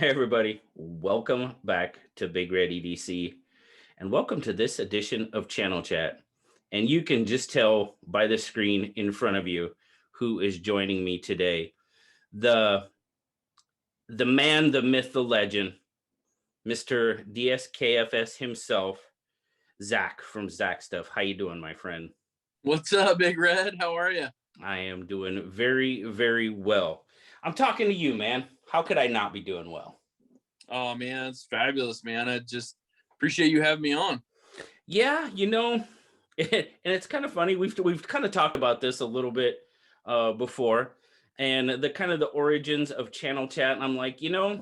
Hey everybody, welcome back to BigRedEDC and welcome to this edition of Channel Chat. And you can just tell by the screen in front of you who is joining me today. The man, the myth, the legend, Mr. DSKFS himself, Zach from Zach Stuff. How you doing, my friend? What's up, Big Red? How are you? I am doing very, very well. I'm talking to you, man. How could I not be doing well? Oh man, it's fabulous, man. I just appreciate you having me on. Yeah, and it's kind of funny. We've kind of talked about this a little bit before, and the origins of channel chat. And I'm like, I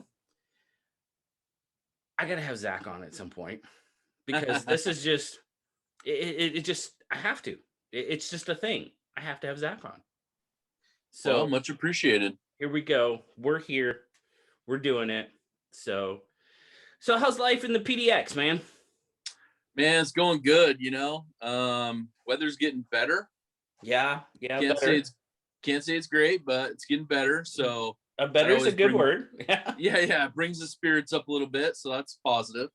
gotta have Zach on at some point because this is just it just I have to. It's just a thing. I have to have Zach on. Well, So much appreciated. here we go. We're here. We're doing it. So how's life in the PDX, man? Man, it's going good, Weather's getting better. Yeah, Can't say better. it's can't say it's great, but it's getting better. So A that better's a always good brings word. Yeah. yeah, it brings the spirits up a little bit, so that's positive.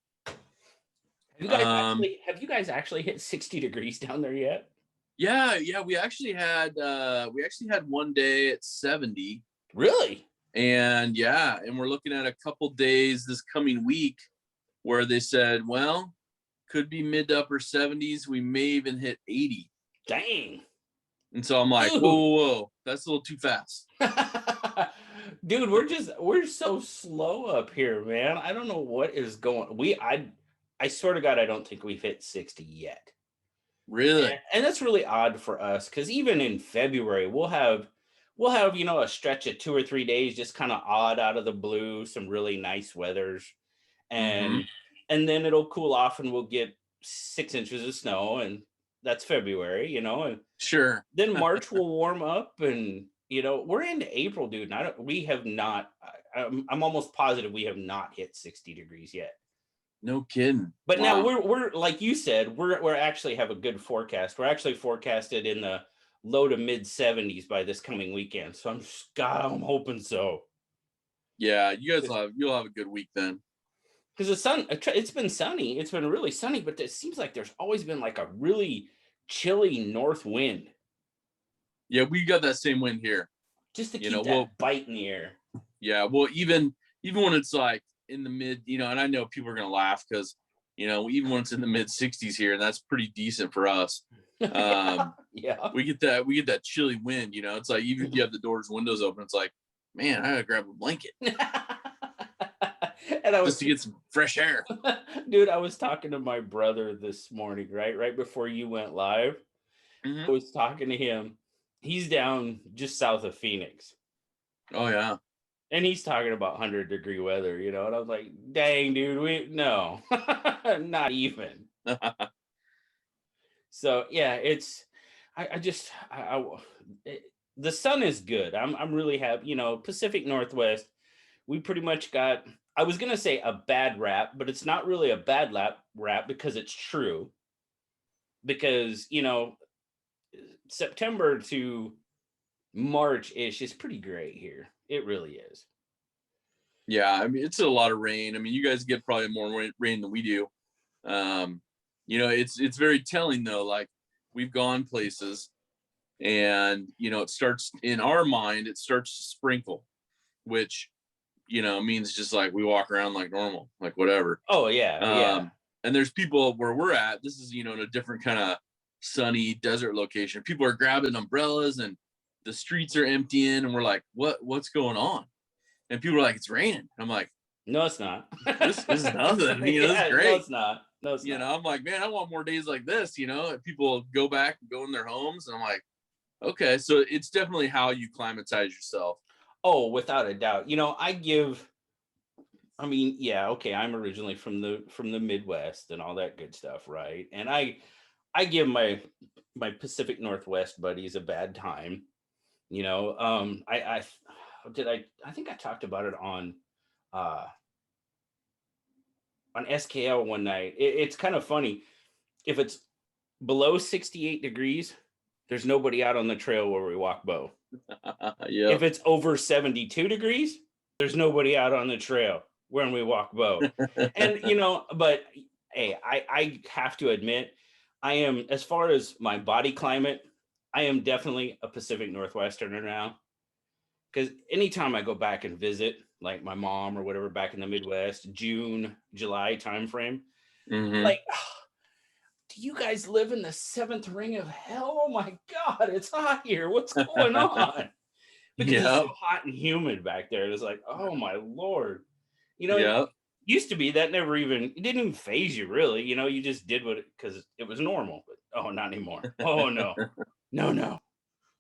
Have you guys actually hit 60 degrees down there yet? Yeah, we actually had one day at 70. Really? And yeah, and we're looking at a couple days this coming week where they said, well, could be mid to upper 70s. We may even hit 80. Dang. And so I'm like, whoa, Dude. whoa, whoa, that's a little too fast. Dude, we're so slow up here, man. I don't know what is going. I swear to God, I don't think we've hit 60 yet. Really? And that's really odd for us because even in February, we'll have a stretch of 2 or 3 days just kind of odd out of the blue, some really nice weathers, Mm-hmm. and then it'll cool off and we'll get 6 inches of snow, and that's February, and Sure. then March will warm up, and we're into April, dude. And we have not. I'm almost positive we have not hit 60 degrees yet. No kidding. But now Wow. we're like you said, we're actually have a good forecast. We're actually forecasted in the low to mid 70s by this coming weekend. So I'm hoping so. Yeah, you'll have a good week then. Because it's been sunny. It's been really sunny, but it seems like there's always been like a really chilly north wind, Yeah, we got that same wind here. just to You keep know, well, that bite in the air. yeah, well, even when it's like in the mid, and I know people are gonna laugh because even when it's in the mid 60s here, and that's pretty decent for us. Yeah, Um, yeah. we get that chilly wind. It's like even if you have the doors, windows open, it's like, man, I gotta grab a blanket And I just was, to get some fresh air. dude, I was talking to my brother this morning, right before you went live. I Hmm. was talking to him. He's down just south of Phoenix, Oh yeah. and he's talking about 100-degree weather, and I was like, dang, dude, no, not even. So yeah, I just the sun is good. I'm really happy. Pacific Northwest, we pretty much got. I was gonna say a bad rap, but it's not really a bad rap because it's true. Because September to March ish is pretty gray here. It really is. Yeah, I mean it's a lot of rain. I mean, you guys get probably more rain than we do. Um, it's very telling though. Like we've gone places, and it starts in our mind. It starts to sprinkle, which means just like we walk around like normal, like whatever. Oh yeah, yeah. And there's people where we're at. This is in a different kind of sunny desert location. People are grabbing umbrellas, and the streets are emptying, and we're like, what's going on? And people are like, it's raining. I'm like, No, it's not. this is nothing. This is Yeah, no, great. it's not. No, it's not. I'm like, man, I want more days like this. And people go back and go in their homes, and I'm like, okay, so it's definitely how you climatize yourself. Oh, without a doubt. I mean, yeah, okay, I'm originally from the Midwest and all that good stuff, right? And I give my Pacific Northwest buddies a bad time. I think I talked about it uh on SKL one night. It's kind of funny. If it's below 68 degrees, there's nobody out on the trail where we walk bow. Yep. If it's over 72 degrees, there's nobody out on the trail. when we walk bow. And but hey, I have to admit, I am, as far as my body climate, I am definitely a Pacific Northwesterner now. Because anytime I go back and visit, like my mom or whatever back in the Midwest, June, July timeframe, Hmm. like, do you guys live in the seventh ring of hell? Oh my God, it's hot here. What's going on? Because it's so Yep. hot and humid back there. It's like, oh my Lord. It Yep. used to be that never even, it didn't even phase you really. You just did what because it was normal. But oh, not anymore. Oh no. No, no.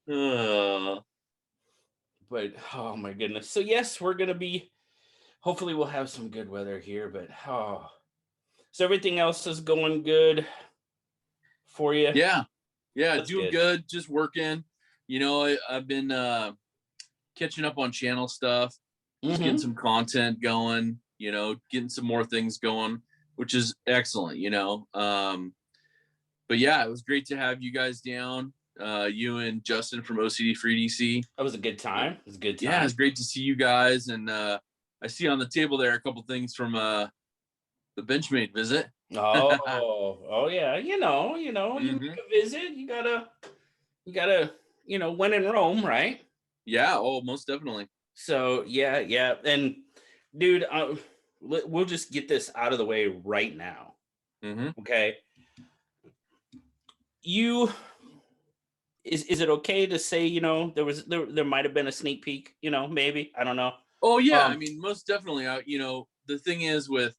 Uh, But oh my goodness. So yes, we're gonna be, hopefully we'll have some good weather here, but so everything else is going good for you. yeah. Yeah. That's Doing good. good. Just working. I've been catching up on channel stuff, just getting Mm-hmm. some content going, getting some more things going, which is excellent, but yeah, it was great to have you guys down. You and Justin from OCD for EDC. That was a good time. It was a good Yeah, time. it's great to see you guys. And I see on the table there a couple things from the Benchmade visit. Oh yeah. You make Hmm. a visit, you gotta, when in Rome, right? Yeah, oh, most definitely. So yeah, yeah. And dude, we'll just get this out of the way right now. Hmm. Okay. You is it okay to say, there might have been a sneak peek, maybe? I don't know. Oh yeah, I Um, mean, most definitely. The thing is with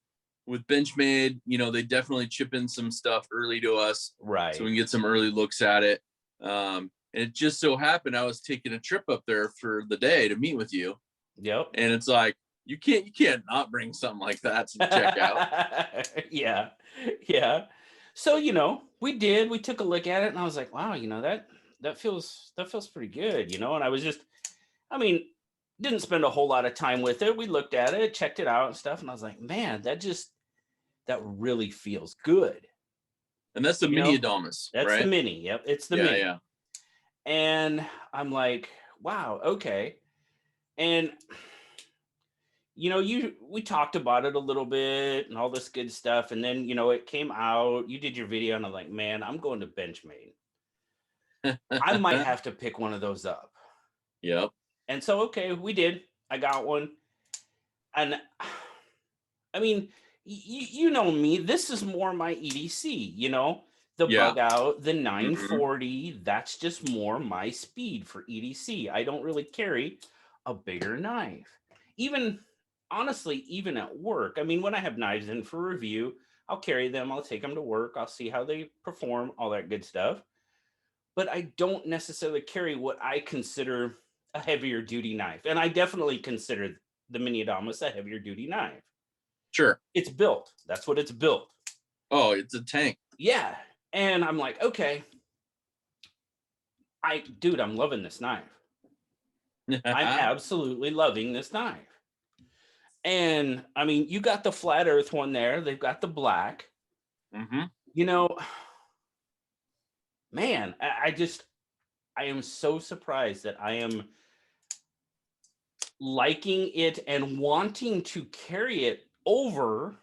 Benchmade, they definitely chip in some stuff early to us, so we right. can get some early looks at it. And it just so happened I was taking a trip up there for the day to meet with you, Yep. and it's like you can't not bring something like that to check out. Yeah. Yeah. So, we took a look at it and I was like, wow, that feels pretty good, and I was just, I mean, didn't spend a whole lot of time with it. We looked at it, checked it out and stuff, and I was like, man, that really feels good. And that's the You mini know, Adamas, that's the right? mini. Yep, it's the Yeah, mini. yeah. And I'm like, wow, okay. And we talked about it a little bit and all this good stuff. And then, it came out, you did your video, and I'm like, man, I'm going to Benchmade. I might have to pick one of those up. Yep. And so, okay, we did. I got one. And I mean, you know me, this is more my EDC, the Yeah. bug out, the Hmm. 940. That's just more my speed for EDC. I don't really carry a bigger knife. Even honestly, even at work. I mean, when I have knives in for review, I'll carry them, I'll take them to work, I'll see how they perform, all that good stuff. But I don't necessarily carry what I consider a heavier duty knife. And I definitely consider the Mini Adamas a heavier duty knife. Sure. It's built. That's what it's built. Oh, it's a tank. Yeah. And I'm like, okay, I'm loving this knife. I'm absolutely loving this knife. And I mean, you got the flat earth one there. They've got the black. Hmm. You know, man, I am so surprised that I am liking it and wanting to carry it over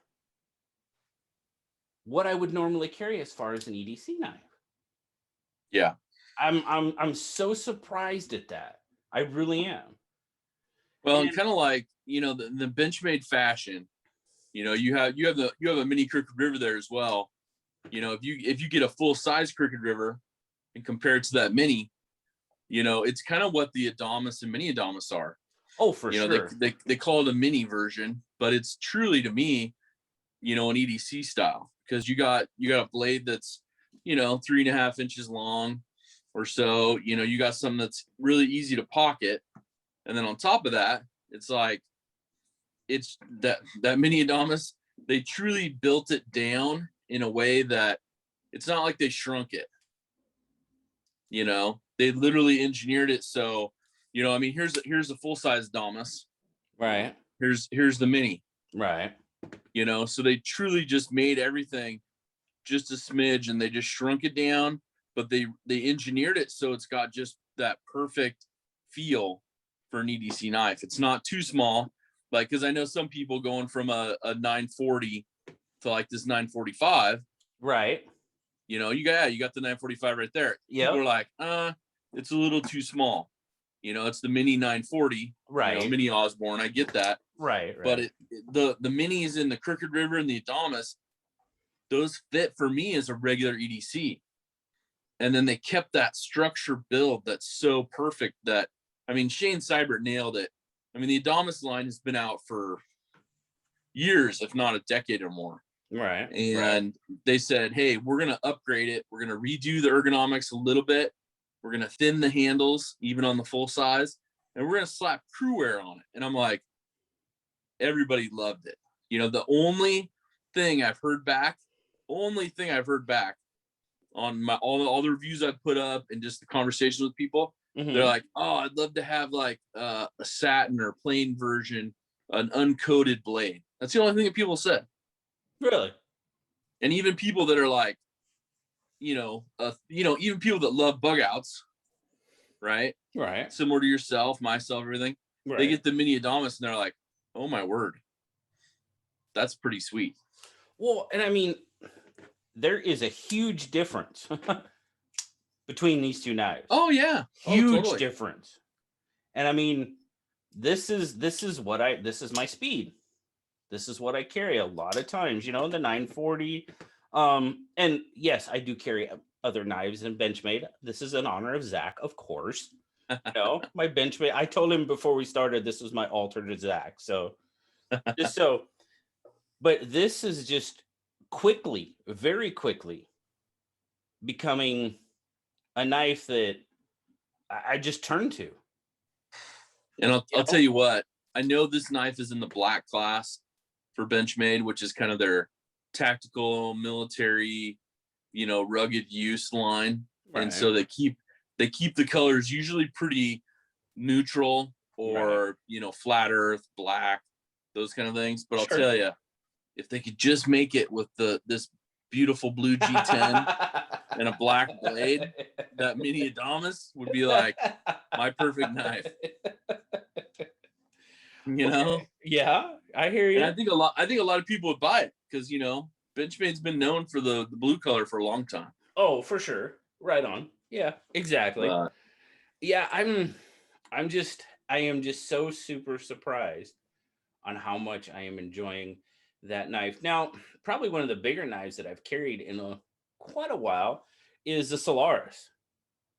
what I would normally carry as far as an EDC knife. Yeah. I'm so surprised at that. I really am. Well, and And kind of like the Benchmade fashion. You have a mini Crooked River there as well. If you get a full size Crooked River and compare it to that mini, it's kind of what the Adamas and mini Adamas are. oh, for They, sure. they call it a mini version, but it's truly to me, an EDC style, because you got a blade that's 3.5 inches long or so. You got something that's really easy to pocket, and then on top of that, it's like it's that mini Adamas. They truly built it down in a way that it's not like they shrunk it. They literally engineered it so. I mean, here's a full size Adamas. Right. Here's the mini. Right. So they truly just made everything just a smidge, and they just shrunk it down, but they engineered it so it's got just that perfect feel for an EDC knife. It's not too small, Like, because I know some people going from a 940 to like this 945. Right. You know, you got the 945 right there. People are like, it's a little too small. You know, it's the mini 940, right? You know, mini Osborne. I get that, right? But the minis in the Crooked River and the Adamas, those fit for me as a regular EDC. And then they kept that structure build that's so perfect that, I mean, Shane Seibert nailed it. I mean, the Adamas line has been out for years, if not a decade or more. Right. And they said, hey, we're going to upgrade it. We're going to redo the ergonomics a little bit. We're going to thin the handles, even on the full size. And we're going to slap Crewwear on it. And I'm like, everybody loved it. You know, the only thing I've heard back on my all the reviews I've put up and just the conversations with people, they're like, oh, I'd love to have like a satin or plain version, an uncoated blade. That's the only thing that people said. Really? And even people that are like, even people that love bug outs, right? Right. Similar to yourself, myself, everything. Right. They get the mini Adamas and they're like, oh my word, that's pretty sweet. Well, and I mean, there is a huge difference between these two knives. Oh yeah, huge difference. And I mean, this is my speed. This is what I carry a lot of times, you know, the 940. And yes, I do carry other knives in Benchmade. This is in honor of Zach, of course. You know, my Benchmade. I told him before we started this was my alternate Zach. So just so, but this is just quickly, very quickly becoming a knife that I just turned to. And I'll tell you what, I know this knife is in the black class for Benchmade, which is kind of their tactical, military, you know, rugged use line. Right. And so they keep the colors usually pretty neutral or, you know, flat earth, black, those kind of things. But I'll tell you, if they could just make it with this beautiful blue G10 and a black blade, that mini Adamas would be like my perfect knife. You know? Yeah, I hear you. And I think a lot of people would buy it because, you know, Benchmade's been known for the blue color for a long time. Oh, for sure. Right on. Yeah, exactly. Yeah, I am just so super surprised on how much I am enjoying that knife. Now, probably one of the bigger knives that I've carried in quite a while is the Solaris.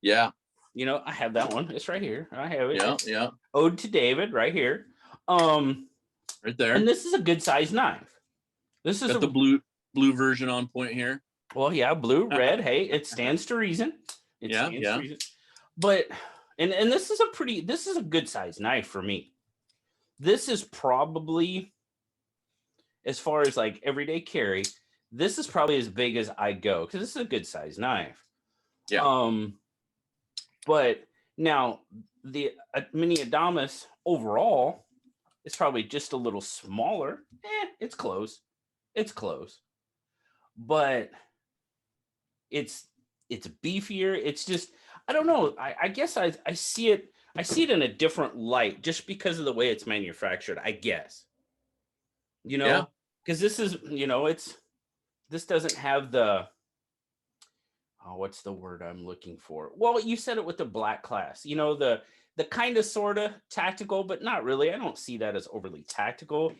Yeah. You know, I have that one. It's right here. I have it. Yeah, yeah. Ode to David right here. Right there. And this is a good size knife. This is got the blue version on point here. Well, yeah, blue, red. Hey, it stands to reason. It stands to reason. But and this is a good size knife for me. This is probably, as far as like everyday carry, this is probably as big as I go because this is a good size knife. Yeah. But now the mini Adamas overall is probably just a little smaller. It's close. It's close. But it's beefier. It's just, I don't know. I guess I see it in a different light just because of the way it's manufactured, I guess. You know, because this is, you know, this doesn't have the, what's the word I'm looking for? Well, you said it with the black class, you know, the kind of sort of tactical, but not really. I don't see that as overly tactical.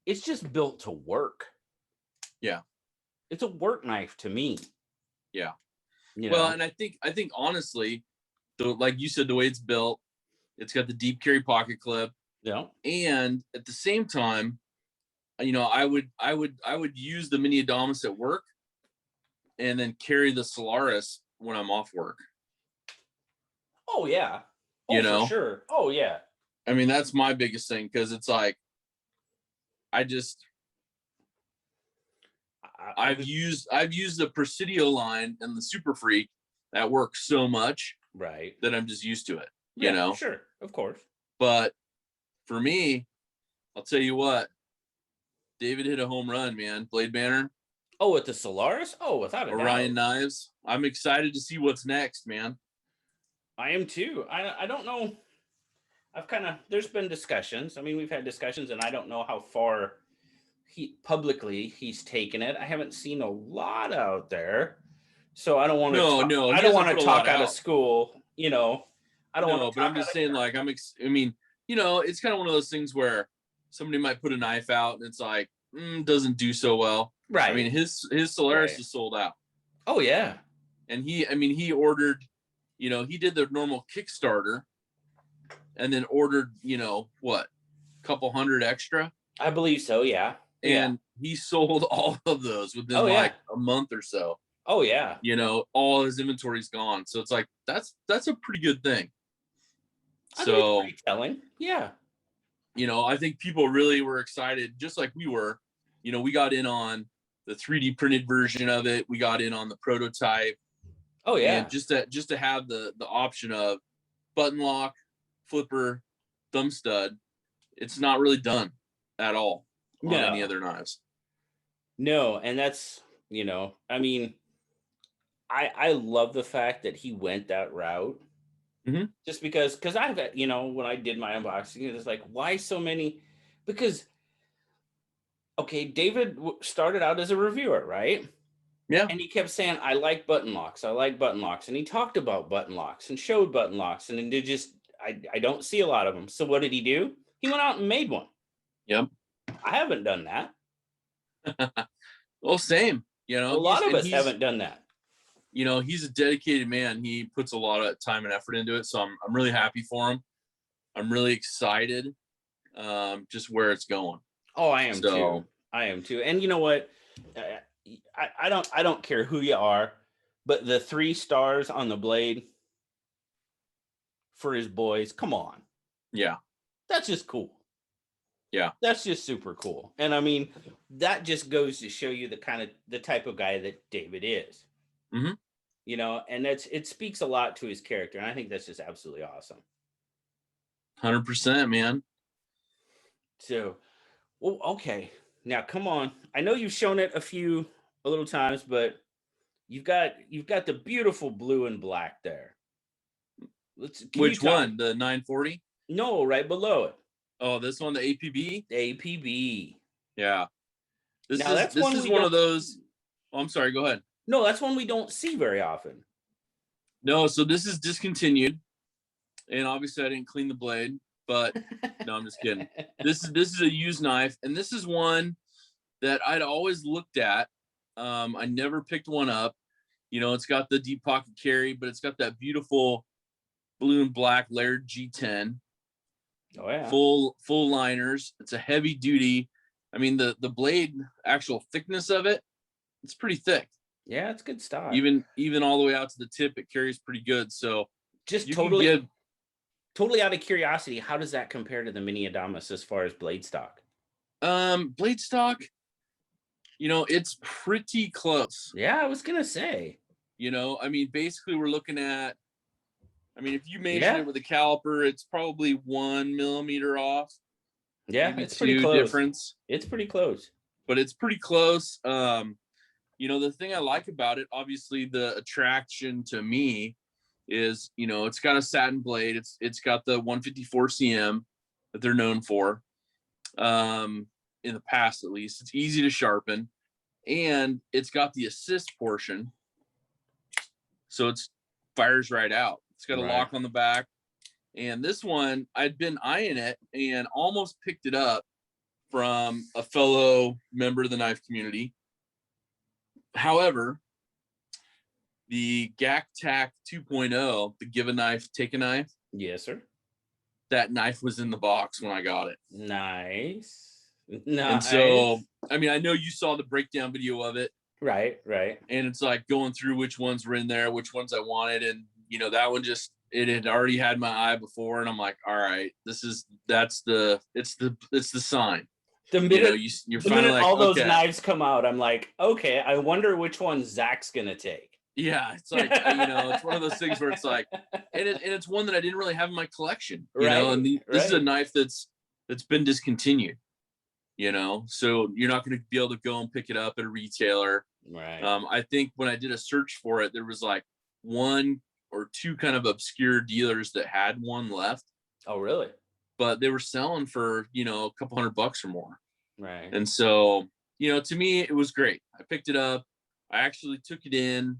It's just built to work. Yeah. It's a work knife to me. Yeah. You know? Well, and I think honestly, like you said, the way it's built, it's got the deep carry pocket clip. Yeah. And at the same time, you know, I would use the mini Adamas at work and then carry the Solaris when I'm off work. Oh yeah. Oh, you know, for sure. Oh yeah. I mean, that's my biggest thing because it's like I've used the Presidio line and the Super Freak at work so much, right, that I'm just used to it. You know, sure, of course. But for me, I'll tell you what, David hit a home run, man. Blade Banner. Oh, with the Solaris? Oh, without a doubt. Orion knives. I'm excited to see what's next, man. I am too. I don't know. there's been discussions. I mean, we've had discussions, and I don't know how far he's taken it. I haven't seen a lot out there, so I don't want to No, talk. no, I he don't hasn't want put to a lot talk out of out. school. I don't want No, to but I'm talk just out saying, like, I mean, it's kind of one of those things where somebody might put a knife out and it's like, doesn't do so well. of I mean, right, his Solaris right. is sold out. Oh yeah, And he ordered, he did the normal Kickstarter and then ordered, what, a couple hundred extra. I believe so. Yeah, yeah. And he sold all of those within Oh yeah. like a month or so. Oh yeah. All his inventory's gone. So it's like, that's a pretty good thing. I think it's So, pretty telling. Yeah. I think people really were excited, just like we were. We got in on the 3D printed version of it. We got in on the prototype. Oh yeah. And just to have the option of button lock, flipper, thumb stud, it's not really done at all on any No. other knives. No, and that's I mean, I love the fact that he went that route. Mhm. Just because I've when I did my unboxing, it's like, why so many? Because okay, David started out as a reviewer, right? Yeah. And he kept saying, I like button locks. I like button locks. And he talked about button locks and showed button locks. And then they just, I don't see a lot of them. So what did he do? He went out and made one. Yep. I haven't done that. Well, same. A lot of us haven't done that. He's a dedicated man. He puts a lot of time and effort into it. So I'm really happy for him. I'm really excited, just where it's going. Oh, I am too. I am too. And you know what? I don't care who you are, but the 3 stars on the blade for his boys, come on. Yeah. That's just cool. Yeah. That's just super cool. And I mean, that just goes to show you the type of guy that David is. Mhm. And it speaks a lot to his character. And I think that's just absolutely awesome. 100%, man. So, well, okay. Now come on. I know you've shown it a little times, but you've got the beautiful blue and black there. Which one? The 940? No, right below it. Oh, this one, the APB? The APB. Yeah. This That's is one of those. Oh, I'm sorry, go ahead. No, that's one we don't see very often. No, so this is discontinued. And obviously I didn't clean the blade, but no, I'm just kidding. This is a used knife, and this is one that I'd always looked at. I never picked one up. It's got the deep pocket carry, but it's got that beautiful blue and black layered G10. Oh yeah. Full liners. It's a heavy duty. I mean, the blade actual thickness of it, it's pretty thick. Yeah, it's good stuff. Even all the way out to the tip, it carries pretty good. So just totally out of curiosity, how does that compare to the Mini Adamas as far as blade stock? Blade stock, it's pretty close. Yeah, I was gonna say. I mean, basically we're looking at, if you measure it with a caliper, it's probably 1 millimeter off. Yeah, maybe it's 2 pretty close. Difference. It's pretty close. But it's pretty close. The thing I like about it, obviously the attraction to me is, it's got a satin blade. It's got the 154 cm that they're known for. In the past, at least, it's easy to sharpen, and it's got the assist portion, so it's fires right out. It's got a lock on the back, and this one I'd been eyeing it and almost picked it up from a fellow member of the knife community. However, the GAC TAC 2.0, the give a knife, take a knife. Yes, sir. That knife was in the box when I got it. Nice. And so, I know you saw the breakdown video of it. Right. And it's like going through which ones were in there, which ones I wanted. And, that one it had already had my eye before. And I'm like, all right, it's the sign. The minute, you're finally like, all those knives come out, I'm like, okay, I wonder which one Zach's going to take. Yeah. It's like, it's one of those things where it's like, and it's one that I didn't really have in my collection, and this is a knife that's been discontinued. So you're not going to be able to go and pick it up at a retailer. Right. I think when I did a search for it, there was like 1 or 2 kind of obscure dealers that had one left. Oh, really? but they were selling for, you know, a couple $100 or more. Right. And so, you know, to me, it was great. I picked it up. I actually took it in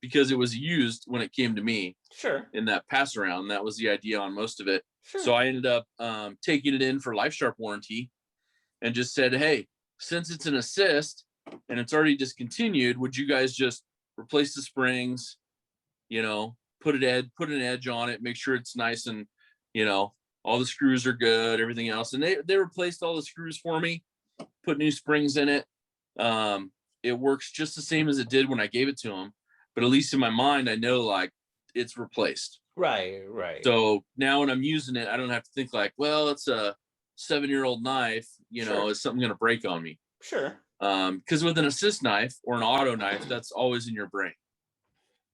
because it was used when it came to me Sure. in that pass around. That was the idea on most of it. Sure. So I ended up taking it in for Life Sharp warranty and just said, hey, since it's an assist and it's already discontinued, would you guys just replace the springs, you know, put an edge on it, make sure it's nice and, you know, all the screws are good, everything else. And they replaced all the screws for me, put new springs in it. It works just the same as it did when I gave it to them. But at least in my mind, I know like it's replaced. Right, right. So now when I'm using it, I don't have to think like, well, it's a 7-year-old knife, you know, Sure. is something going to break on me? Sure. Because with an assist knife or an auto knife, that's always in your brain,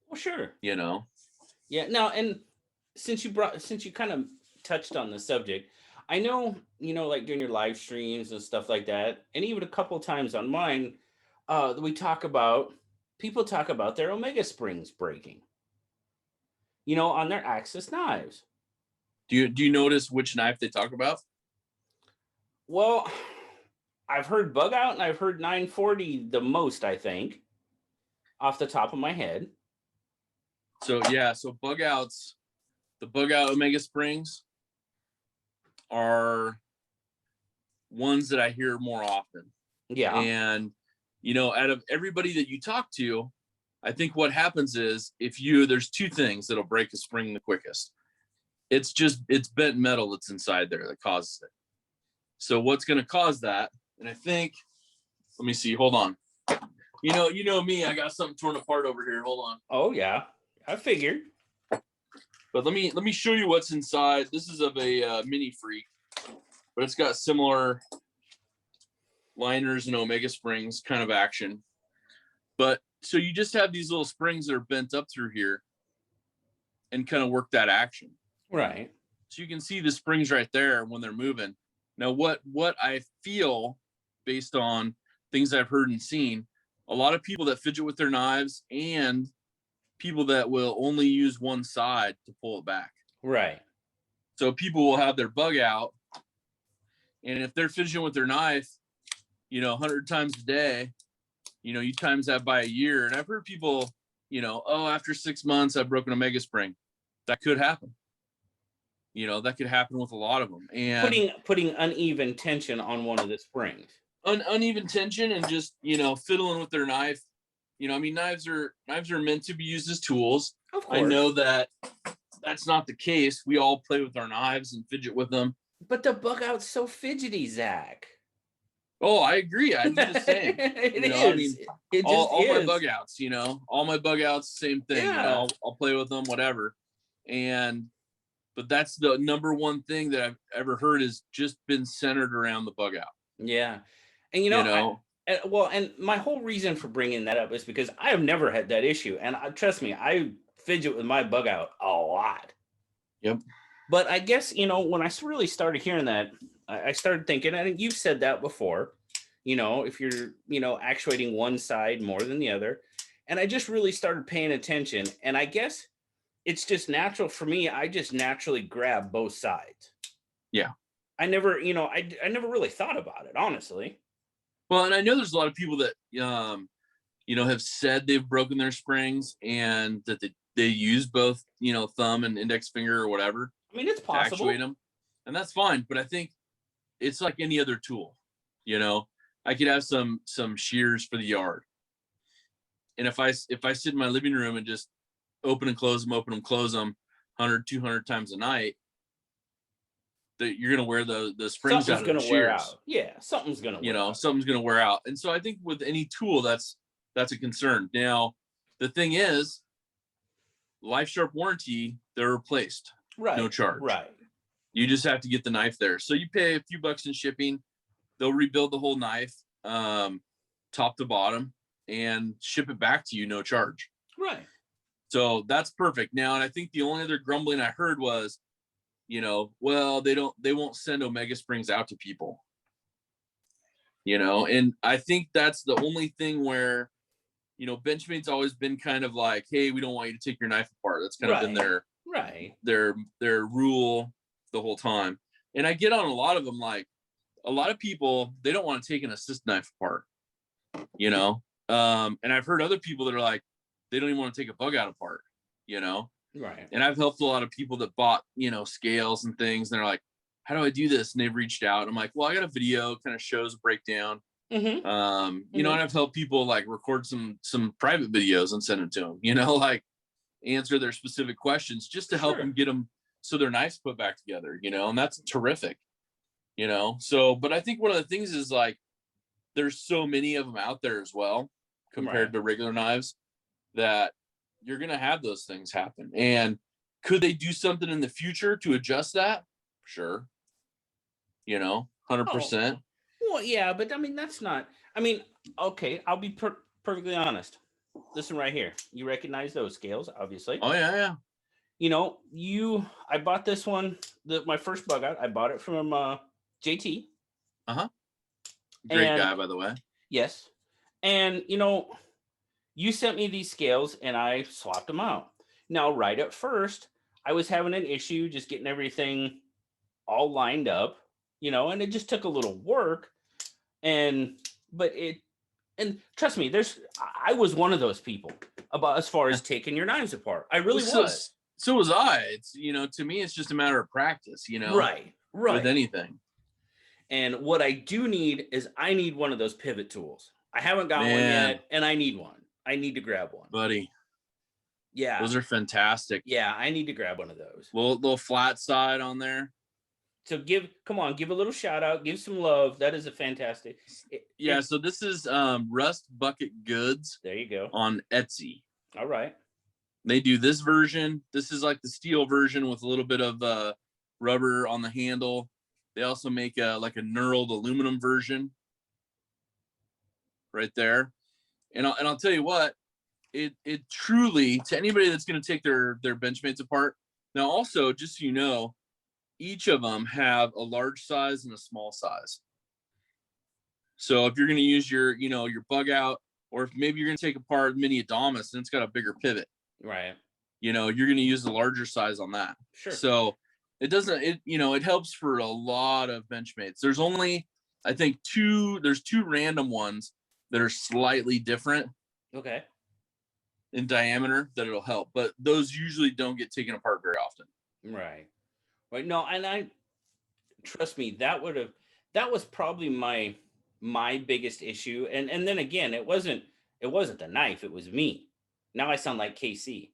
Well, sure. you know? Yeah. Now, and since you kind of touched on the subject, I know, you know, like during your live streams and stuff like that, and even a couple times on mine, people talk about their Omega springs breaking, you know, on their Axis knives. Do you notice which knife they talk about? Well, I've heard bug out and I've heard 940 the most, I think, off the top of my head. So yeah, so the bug out Omega springs are ones that I hear more often. Yeah. And, you know, out of everybody that you talk to, I think what happens is there's two things that'll break a spring the quickest. It's bent metal that's inside there that causes it. So what's going to cause that? And I think, let me see, hold on. You know me, I got something torn apart over here. Hold on. Oh yeah, I figured. But let me show you what's inside. This is of a Mini Freak, but it's got similar liners and Omega springs kind of action. But so you just have these little springs that are bent up through here and kind of work that action. Right. So you can see the springs right there when they're moving. Now, what I feel based on things I've heard and seen, a lot of people that fidget with their knives and people that will only use one side to pull it back. Right. So people will have their bug out, and if they're fidgeting with their knife, you know, 100 times a day, you know, you times that by a year. And I've heard people, you know, oh, after 6 months, I've broken a Mega spring. That could happen. You know, that could happen with a lot of them. And putting uneven tension on one of the springs. Uneven tension and just, you know, fiddling with their knife. You know, I mean, knives are meant to be used as tools. Of course. I know that that's not the case. We all play with our knives and fidget with them. But the bug out's so fidgety, Zach. Oh, I agree. I do the same. It you know, is. I mean, It just all my is. bug outs, you know, all my bug outs, same thing. Yeah. You know, I'll play with them, whatever. But that's the number one thing that I've ever heard is just been centered around the bug out. Yeah. And you know, and my whole reason for bringing that up is because I have never had that issue. And trust me, I fidget with my bug out a lot. Yep. But I guess, you know, when I really started hearing that, I started thinking, and you've said that before, you know, if you're, you know, actuating one side more than the other. And I just really started paying attention. And I guess it's just natural for me. I just naturally grab both sides. Yeah. I never, you know, I never really thought about it, honestly. Well, and I know there's a lot of people that, you know, have said they've broken their springs and that they use both, you know, thumb and index finger or whatever. I mean, it's possible. To actuate them. And that's fine. But I think it's like any other tool, you know. I could have some shears for the yard. And if I sit in my living room and just open and close them, 100, 200 times a night, that you're going to wear the springs out of the shears. Wear out. Yeah, something's going to wear out. Something's going to wear out. And so I think with any tool, that's a concern. Now, the thing is, Life Sharp warranty, they're replaced. Right. No charge. Right. You just have to get the knife there. So you pay a few bucks in shipping. They'll rebuild the whole knife, top to bottom, and ship it back to you, no charge. Right. So that's perfect. Now, and I think the only other grumbling I heard was, you know, well, they won't send Omega springs out to people. You know, and I think that's the only thing where, you know, Benchmade's always been kind of like, hey, we don't want you to take your knife apart. That's kind of been their rule the whole time. And I get on a lot of them, like a lot of people, they don't want to take an assist knife apart, you know? And I've heard other people that are like, they don't even want to take a bug out apart, you know? Right. And I've helped a lot of people that bought, you know, scales and things. And they're like, how do I do this? And they've reached out. And I'm like, well, I got a video, kind of shows a breakdown. Mm-hmm. You know, and I've helped people like record some private videos and send them to them, you know, like answer their specific questions just to help them get them so their knife's put back together, you know, and that's terrific, you know. So, but I think one of the things is like there's so many of them out there as well compared to regular knives that you're gonna have those things happen. And could they do something in the future to adjust that? Sure. You know, 100%. Well, yeah, but I mean, that's not, I mean, okay, I'll be perfectly honest. Listen right here. You recognize those scales, obviously. Oh, yeah. You know, I bought this one, my first bug out. I bought it from JT. Great guy, by the way. Yes. And, you know, you sent me these scales and I swapped them out. Now, right at first, I was having an issue just getting everything all lined up, you know, and it just took a little work. And trust me, I was one of those people about as far as taking your knives apart. I really was. So was I. It's, you know, to me, it's just a matter of practice, you know, right. With anything. And what I do need is I need one of those pivot tools. I haven't got one yet, and I need one. I need to grab one, buddy. Yeah, those are fantastic. Yeah, I need to grab one of those. Little flat side on there. So give a little shout out, give some love. That is a fantastic. So this is Rust Bucket Goods. There you go. On Etsy. All right. They do this version. This is like the steel version with a little bit of rubber on the handle. They also make like a knurled aluminum version right there. And I'll tell you what, it truly, to anybody that's going to take their Benchmades apart. Now also, just so you know, each of them have a large size and a small size. So if you're going to use your bug out, or if maybe you're going to take apart mini Adamas and it's got a bigger pivot, right? You know, you're going to use the larger size on that. Sure. So it helps for a lot of Benchmades. There's only, I think, there's two random ones that are slightly different. Okay. In diameter that it'll help, but those usually don't get taken apart very often. Right. No, and I trust me, that was probably my biggest issue. And then again, it wasn't the knife, it was me. Now I sound like KC.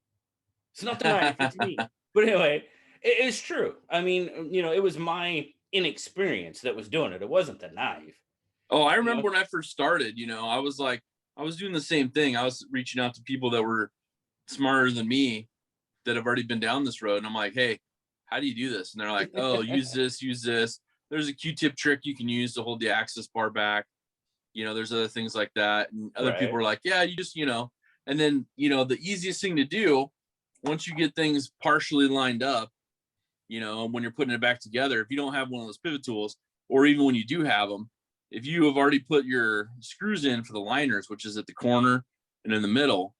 It's not the knife, it's me. But anyway, it's true. I mean, you know, it was my inexperience that was doing it. It wasn't the knife. Oh, I remember when I first started, you know, I was doing the same thing. I was reaching out to people that were smarter than me that have already been down this road. And I'm like, hey, how do you do this? And they're like, oh, use this. There's a Q-tip trick you can use to hold the access bar back. You know, there's other things like that. And other people are like, yeah, you just, you know, and then, you know, the easiest thing to do once you get things partially lined up, you know, when you're putting it back together, if you don't have one of those pivot tools, or even when you do have them, if you have already put your screws in for the liners, which is at the corner and in the middle,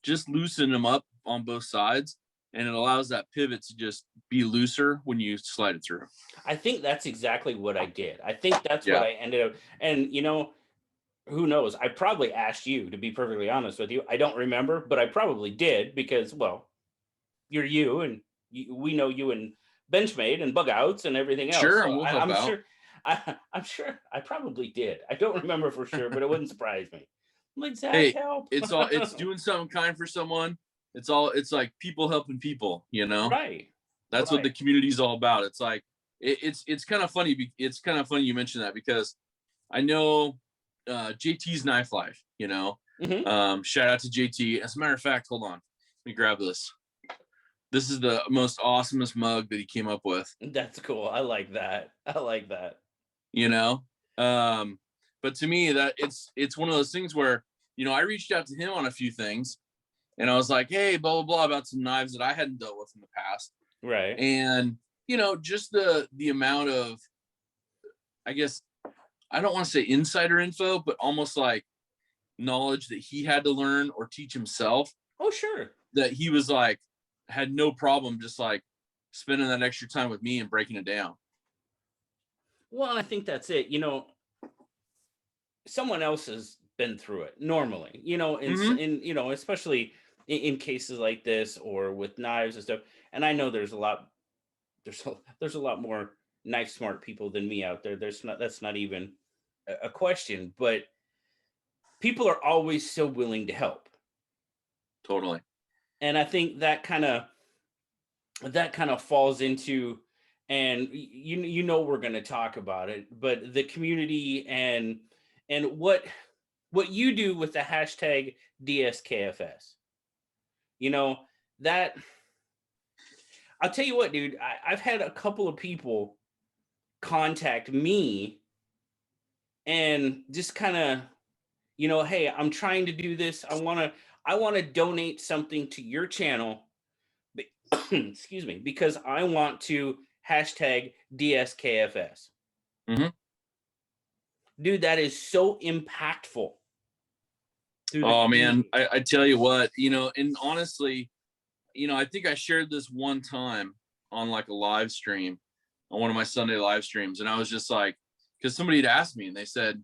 just loosen them up on both sides, and it allows that pivot to just be looser when you slide it through. I think that's exactly what I did. I think that's what I ended up. And, you know, who knows? I probably asked you, to be perfectly honest with you. I don't remember, but I probably did because, well, you're you, and we know you and Benchmade and bug outs and everything else. Sure, so I'm sure I probably did. I don't remember for sure, but it wouldn't surprise me. I'm like, Zach, help. It's doing something kind for someone. It's like people helping people, you know? Right. That's what the community is all about. It's like, it's kind of funny. It's kind of funny you mentioned that, because I know JT's Knife Life, you know, shout out to JT. As a matter of fact, hold on, let me grab this. This is the most awesomest mug that he came up with. That's cool. I like that. You know, but to me, that it's one of those things where, you know, I reached out to him on a few things, and I was like, hey, blah, blah, blah, about some knives that I hadn't dealt with in the past. Right. And, you know, just the amount of, I guess, I don't want to say insider info, but almost like knowledge that he had to learn or teach himself. Oh, sure. That he was like, had no problem just like spending that extra time with me and breaking it down. Well, I think that's it. Someone else has been through it normally, Hmm. especially in cases like this or with knives and stuff. And I know there's a lot more knife smart people than me out there. That's not even a question, but people are always so willing to help. Totally. And I think that kind of falls into, and we're going to talk about it, but the community and what you do with the hashtag DSKFS. You know, that I'll tell you what, dude, I've had a couple of people contact me and just kind of, hey, I'm trying to do this. I want to donate something to your channel. Excuse me, because I want to hashtag DSKFS. Hmm. Dude, that is so impactful through the Oh man, community. I tell you what, and honestly, I think I shared this one time on like a live stream on one of my Sunday live streams. And I was just like, because somebody had asked me and they said,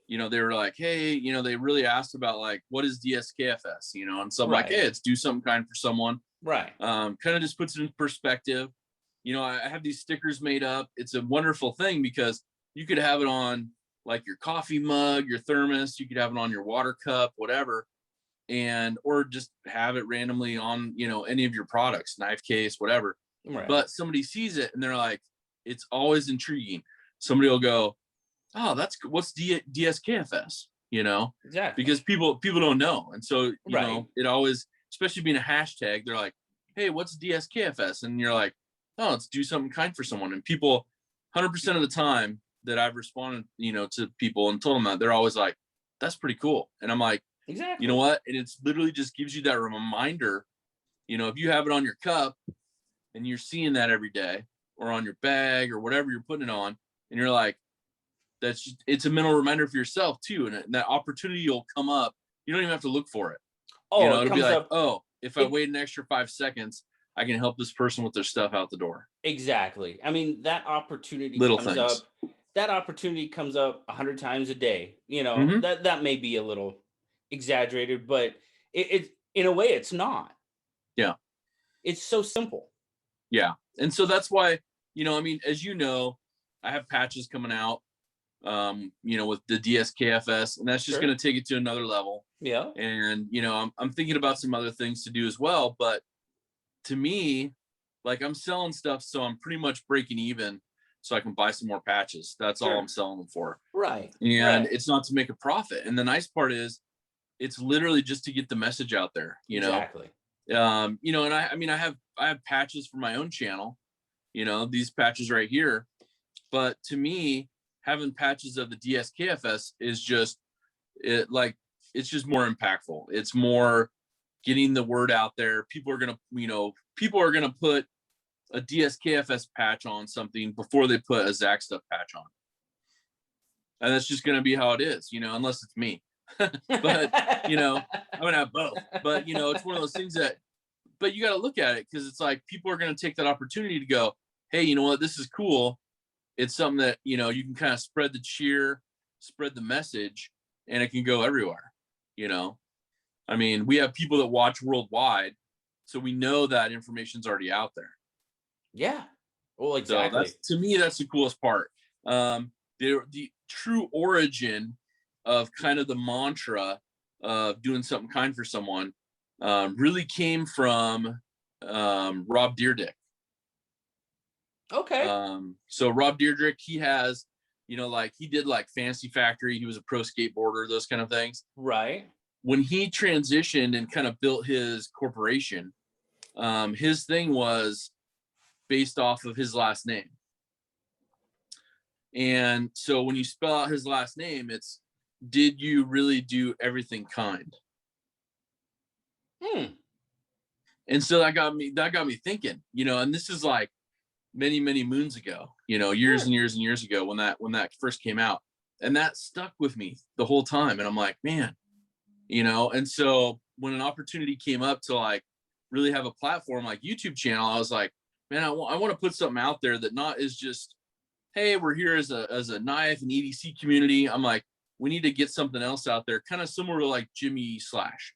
they were like, hey, they really asked about like, what is DSKFS, and so I'm like, Right, hey, it's do something kind for someone. right, Kind of just puts it in perspective. I have these stickers made up. It's a wonderful thing because you could have it on like your coffee mug, your thermos, you could have it on your water cup, whatever, and or just have it randomly on any of your products, knife case, whatever. right. But somebody sees it and they're like, it's always intriguing. Somebody will go, oh, that's what's DSKFS, Exactly. because people don't know. And so Right. it always, especially being a hashtag, they're like, hey, what's DSKFS? And you're like, oh, it's do something kind for someone. And people 100% of the time that I've responded to people and told them that, they're always like, that's pretty cool. And I'm like, you know Exactly. what? And it's literally just gives you that reminder. If you have it on your cup and you're seeing that every day, or on your bag or whatever you're putting it on, and you're like, it's a mental reminder for yourself too. And that opportunity will come up. You don't even have to look for it. Oh, it It'll be comes like, up. oh, if I It wait an extra 5 seconds, I can help this person with their stuff out the door. exactly. I mean, that opportunity Little comes things. up. That opportunity comes up 100 times a day. Hmm. That may be a little exaggerated, but it in a way it's not. Yeah. It's so simple. Yeah. And so that's why, I mean, as I have patches coming out, with the DSKFS, and that's just Sure. going to take it to another level. Yeah. And, I'm thinking about some other things to do as well. But to me, like I'm selling stuff, so I'm pretty much breaking even so I can buy some more patches. That's all I'm Sure. selling them for. Right. And Right. it's not to make a profit. And the nice part is it's literally just to get the message out there. Exactly. And I mean I have patches for my own channel, these patches right here. But to me, having patches of the DSKFS is just it like it's just more impactful. It's more getting the word out there. People are gonna put a DSKFS patch on something before they put a Zach stuff patch on. And that's just gonna be how it is, unless it's me. But I'm gonna have both. But it's one of those things that but you gotta look at it because it's like people are gonna take that opportunity to go, hey, you know what, this is cool. It's something that you can kind of spread the cheer, spread the message, and it can go everywhere. You know, I mean, we have people that watch worldwide, so we know that information's already out there. Yeah. Well, So exactly. that's to me, that's the coolest part. The true origin of kind of the mantra of doing something kind for someone really came from Rob Deerdick. Okay. So Rob Deerdrick, he has, like he did like Fantasy Factory. He was a pro skateboarder, those kind of things. Right. When he transitioned and kind of built his corporation, his thing was based off of his last name. And so when you spell out his last name, it's did you really do everything kind? Hmm. And so that got me thinking, and this is like many, many moons ago, years Sure. and years and years ago when that first came out. And that stuck with me the whole time. And I'm like, man, and so when an opportunity came up to like really have a platform like YouTube channel, I was like, man, I want to put something out there that not is just hey, we're here as a knife and EDC community. I'm like, we need to get something else out there, kind of similar to like Jimmy Slash,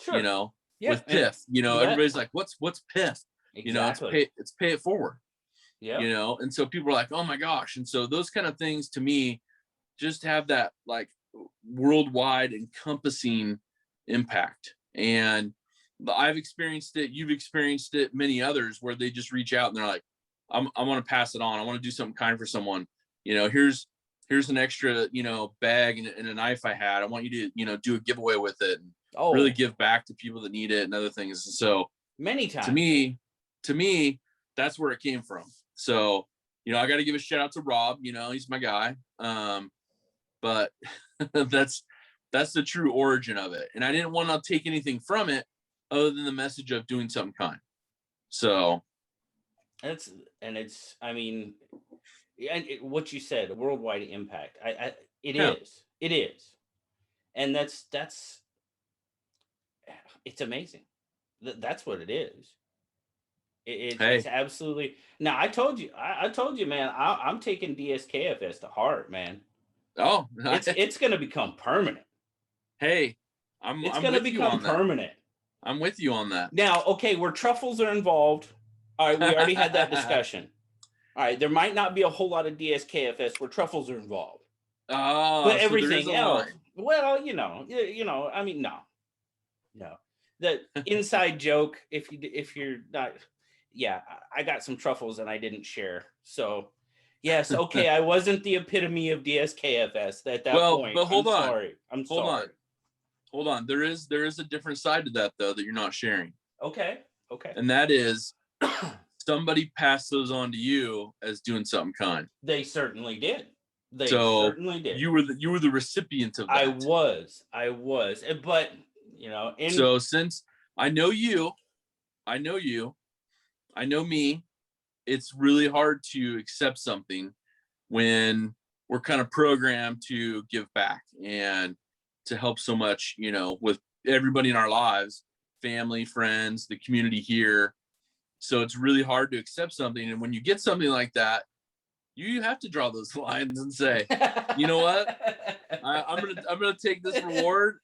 you Sure. know, Yeah. with Piff. You know, Yeah. everybody's like, what's Piff? You know, Exactly. it's pay it forward. Yeah. You know, and so people are like, oh my gosh. And so those kind of things to me just have that like worldwide encompassing impact. And I've experienced it, you've experienced it, many others, where they just reach out and they're like, I want to pass it on. I want to do something kind for someone. You know, here's an extra, you know, bag and a knife I had. I want you to, you know, do a giveaway with it and really Oh, give back to people that need it and other things. And so many to times. me, to me, that's where it came from. So, you know, I got to give a shout out to Rob, you know, he's my guy. But that's the true origin of it. And I didn't want to take anything from it other than the message of doing something kind. So It's I mean, and what you said, a worldwide impact. It yeah. is. It is. And that's it's amazing. That's what it is. It's Hey. absolutely. Now I told you, man. I'm taking DSKFS to heart, man. Oh, It's going to become permanent. hey, It's I'm going to with you become on that. permanent. I'm with you on that. Now, okay, where truffles are involved. All right, we already had that discussion. All right, there might not be a whole lot of DSKFS where truffles are involved, but Oh, so there is a everything else. line. Well, I mean, no. The inside joke. If you're not, yeah, I got some truffles and I didn't share. So, yes, okay, I wasn't the epitome of DSKFS at that Well, point. but I'm hold on. sorry. I'm Hold sorry. on. Hold on. There is a different side to that though that you're not sharing. Okay. Okay. And that is somebody passed those on to you as doing something kind. They certainly did. They So certainly did. you were the recipient of I that. was, but in So since I know you, I know you, I know me, it's really hard to accept something when we're kind of programmed to give back and to help so much, you know, with everybody in our lives, family, friends, the community here. So it's really hard to accept something. And when you get something like that, you have to draw those lines and say, you know what? I'm gonna take this reward,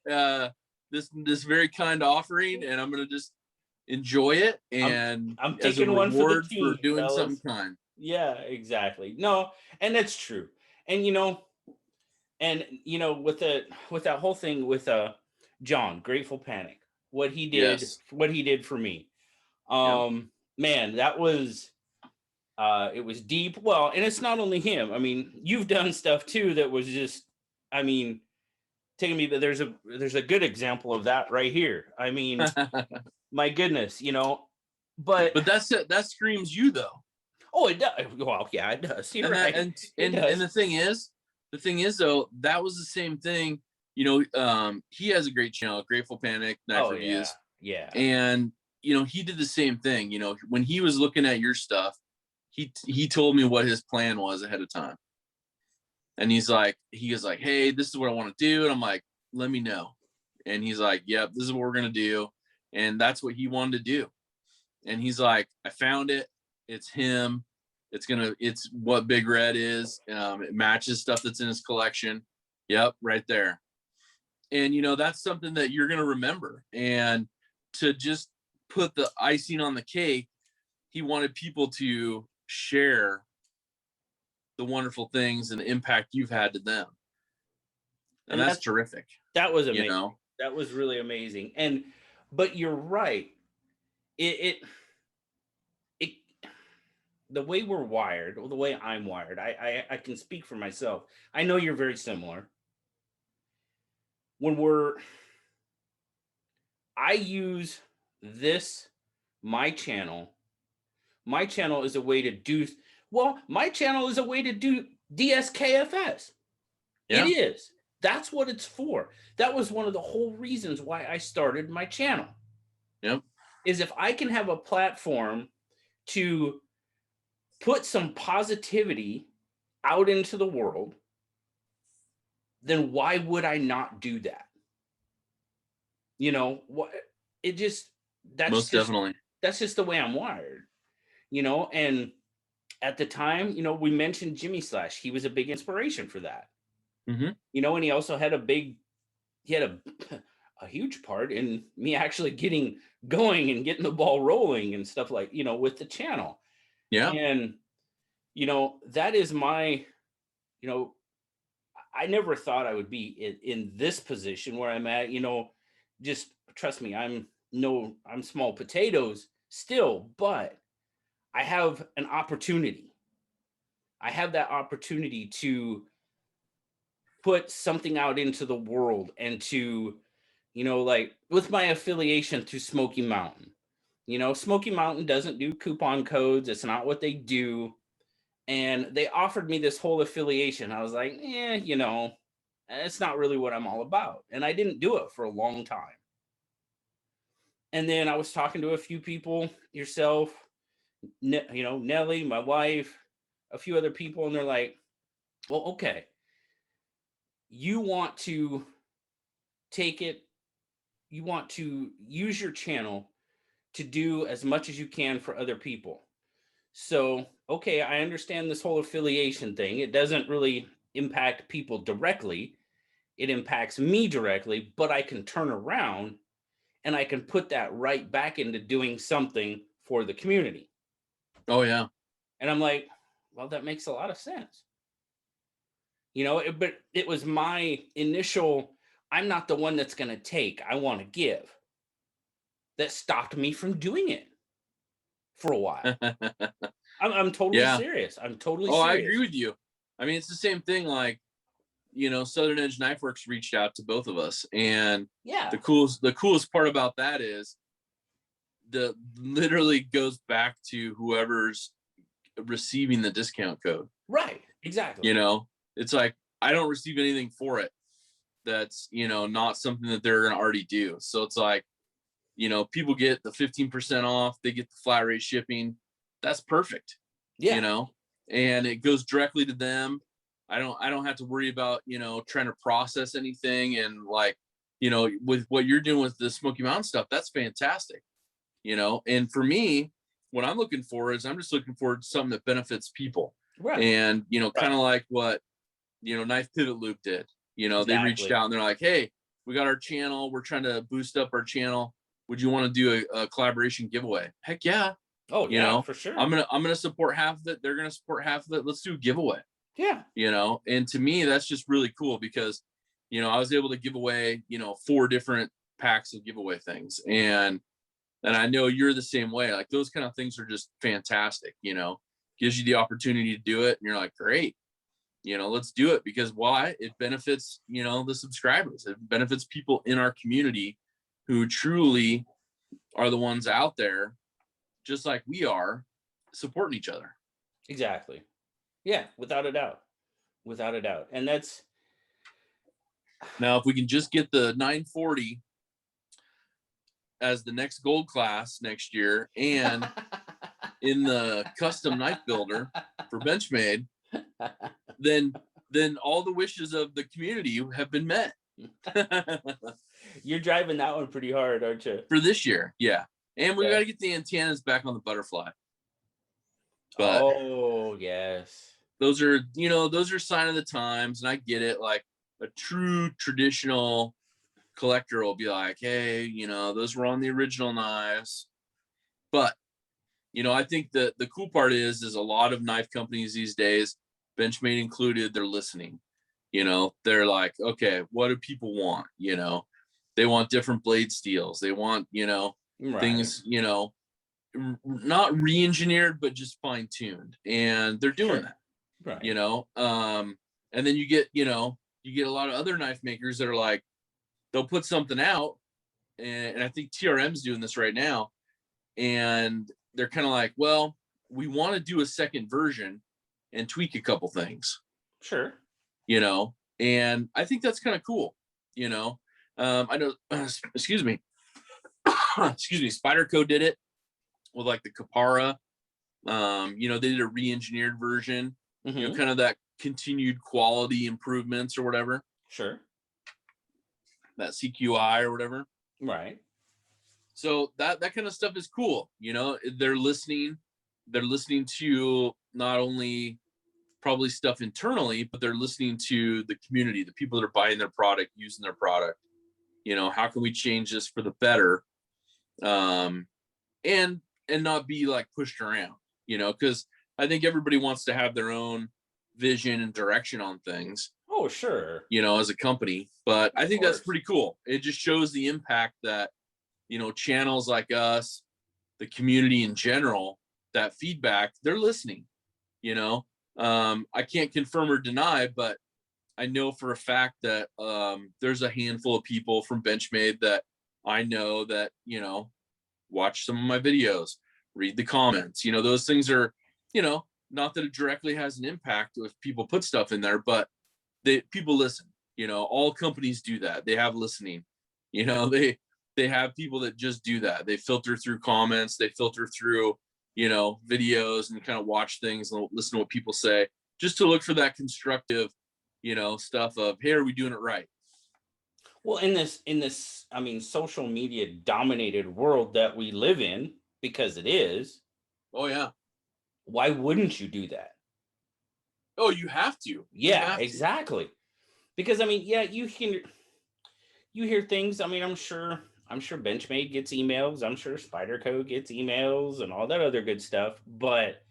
this very kind offering, and I'm gonna just enjoy it I'm and I'm as a taking one for the reward for team, doing something fellas. kind. Yeah, exactly. No, and that's true. And with that whole thing with John, Grateful Panic, Yes. what he did for me. Yep. Man, that was it was deep. Well, and it's not only him. I mean, you've done stuff too that was just, I mean, taking me, but there's a good example of that right here. I mean, my goodness, but But that's it. That screams you though. oh, it does. Well, yeah, it does. You're And that right. It does. the thing is though, that was the same thing. You know, he has a great channel, Grateful Panic Knife Oh yeah, Reviews, yeah. and you know he did the same thing. You know, when he was looking at your stuff, he told me what his plan was ahead of time, and he was like, hey, this is what I want to do, and I'm like, let me know, and he's like, yep, this is what we're gonna do, and that's what he wanted to do, and he's like, I found it, it's him, it's what Big Red is, it matches stuff that's in his collection, yep, right there, and you know that's something that you're gonna remember, and to just put the icing on the cake, he wanted people to share the wonderful things and the impact you've had to them, and And that's terrific, that was you amazing. know. That was really amazing. But you're right. It it the way we're wired, or the way I'm wired, I can speak for myself. I know you're very similar. When I use this my channel. My channel is a way to do my channel is a way to do DSKFS. It Yeah. is. That's what it's for. That was one of the whole reasons why I started my channel. Yep. Is if I can have a platform to put some positivity out into the world, then why would I not do that? What it just Most definitely. that's just the way I'm wired, and at the time, we mentioned Jimmy Slash. He was a big inspiration for that. Mm-hmm. And he also had he had a a huge part in me actually getting going and getting the ball rolling and stuff like, with the channel. Yeah. And, that is my, you know, I never thought I would be in this position where I'm at, just trust me, I'm small potatoes still, but I have an opportunity. I have that opportunity to put something out into the world and to, like with my affiliation to Smoky Mountain. Smoky Mountain doesn't do coupon codes. It's not what they do. And they offered me this whole affiliation. I was like, it's not really what I'm all about. And I didn't do it for a long time. And then I was talking to a few people, yourself, Nelly, my wife, a few other people, and they're like, well, okay, you want to take it, you want to use your channel to do as much as you can for other people. So, okay, I understand this whole affiliation thing. It doesn't really impact people directly, it impacts me directly, but I can turn around and I can put that right back into doing something for the community. Oh, yeah. And I'm like, well, that makes a lot of sense. But it was my initial, I'm not the one that's going to take, I want to give, that stopped me from doing it for a while. I'm totally Yeah. serious. I'm totally Oh, I serious. agree with you. I mean, it's the same thing. Like, Southern Edge Knife Works reached out to both of us, and Yeah. the coolest part about that is the literally goes back to whoever's receiving the discount code. Right. Exactly. It's like I don't receive anything for it. That's not something that they're gonna already do. So it's like, people get the 15% off, they get the flat rate shipping. That's perfect. Yeah. And it goes directly to them. I don't have to worry about, trying to process anything. And like, with what you're doing with the Smoky Mountain stuff, that's fantastic. And for me, what I'm looking for is I'm just looking for something that benefits people. Right. And, kind Right. of like what, Knife Pivot Loop did. They reached Exactly. out and they're like, hey, we got our channel. We're trying to boost up our channel. Would you want to do a collaboration giveaway? Heck yeah. Oh, yeah, for sure. I'm gonna support half of it. They're gonna support half of it. Let's do a giveaway. Yeah. And to me, that's just really cool because, I was able to give away, 4 different packs of giveaway things. And I know you're the same way. Like those kind of things are just fantastic, gives you the opportunity to do it. And you're like, great, let's do it, because why? It benefits, the subscribers. It benefits people in our community who truly are the ones out there, just like we are, supporting each other. Exactly. Yeah, without a doubt. Without a doubt. And that's Now, if we can just get the 940 as the next gold class next year and in the custom knife builder for Benchmade, then all the wishes of the community have been met. You're driving that one pretty hard, aren't you? For this year, yeah. And we Yeah. got to get the antennas back on the butterfly. But oh, yes. those are sign of the times, and I get it. Like a true traditional collector will be like, hey, those were on the original knives. But I think that the cool part is a lot of knife companies these days, Benchmade included, they're listening. They're like, okay, what do people want? They want different blade steels. They want, Right. things, not re-engineered, but just fine-tuned. And they're doing Sure. that, Right. and then you get a lot of other knife makers that are like, they'll put something out, and I think TRM's doing this right now, and they're kind of like, well, we want to do a second version and tweak a couple things, Sure. and I think that's kind of cool. I know, excuse me, Spyderco did it with like the Capara. They did a re-engineered version, Mm-hmm. kind of that continued quality improvements or whatever, Sure. that CQI or whatever. Right. So that kind of stuff is cool. They're listening to not only probably stuff internally, but they're listening to the community, the people that are buying their product, using their product. You know, how can we change this for the better? And not be like pushed around, you know, because I think everybody wants to have their own vision and direction on things. Oh, sure. You know, as a company, but I think that's course. pretty cool. It just shows the impact that, you know, channels like us, the community in general, that feedback, they're listening, you know. I can't confirm or deny, but I know for a fact that there's a handful of people from Benchmade that I know that, you know, watch some of my videos, read the comments. You know, those things are, you know, not that it directly has an impact if people put stuff in there, but people listen. You know, all companies do that. They have listening. You know, they have people that just do that. They filter through comments, they filter through, you know, videos, and kind of watch things and listen to what people say, just to look for that constructive, you know, stuff of, hey, are we doing it right? Well, in this, I mean, social media dominated world that we live in, because it is, Oh yeah. why wouldn't you do that? Oh, you have to. You Yeah, have to. exactly. Because I mean, yeah, you hear things. I mean, I'm sure Benchmade gets emails. I'm sure Spyderco gets emails and all that other good stuff. But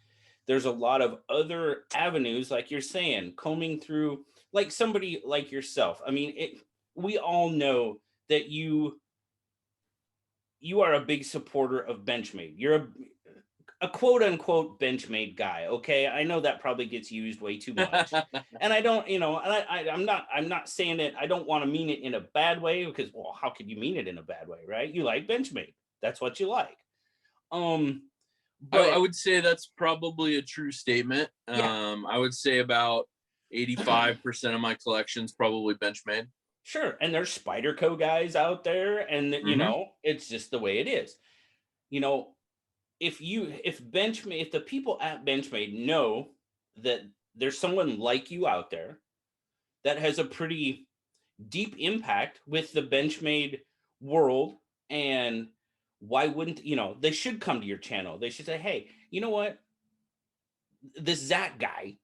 there's a lot of other avenues, like you're saying, combing through, like somebody like yourself. I mean, we all know that you are a big supporter of Benchmade. You're a quote unquote Benchmade guy. Okay. I know that probably gets used way too much. And I don't, you know, and I'm not saying it, I don't want to mean it in a bad way, because, well, how could you mean it in a bad way? Right. You like Benchmade. That's what you like. Um, I but would say that's probably a true statement. yeah, I would say about 85% of my collection's probably Benchmade. sure. And there's Spyderco guys out there, and you Mm-hmm. know, it's just the way it is. You know, if the people at Benchmade know that there's someone like you out there that has a pretty deep impact with the Benchmade world, and why wouldn't, you know, they should come to your channel. They should say, hey, you know what, this Zach guy,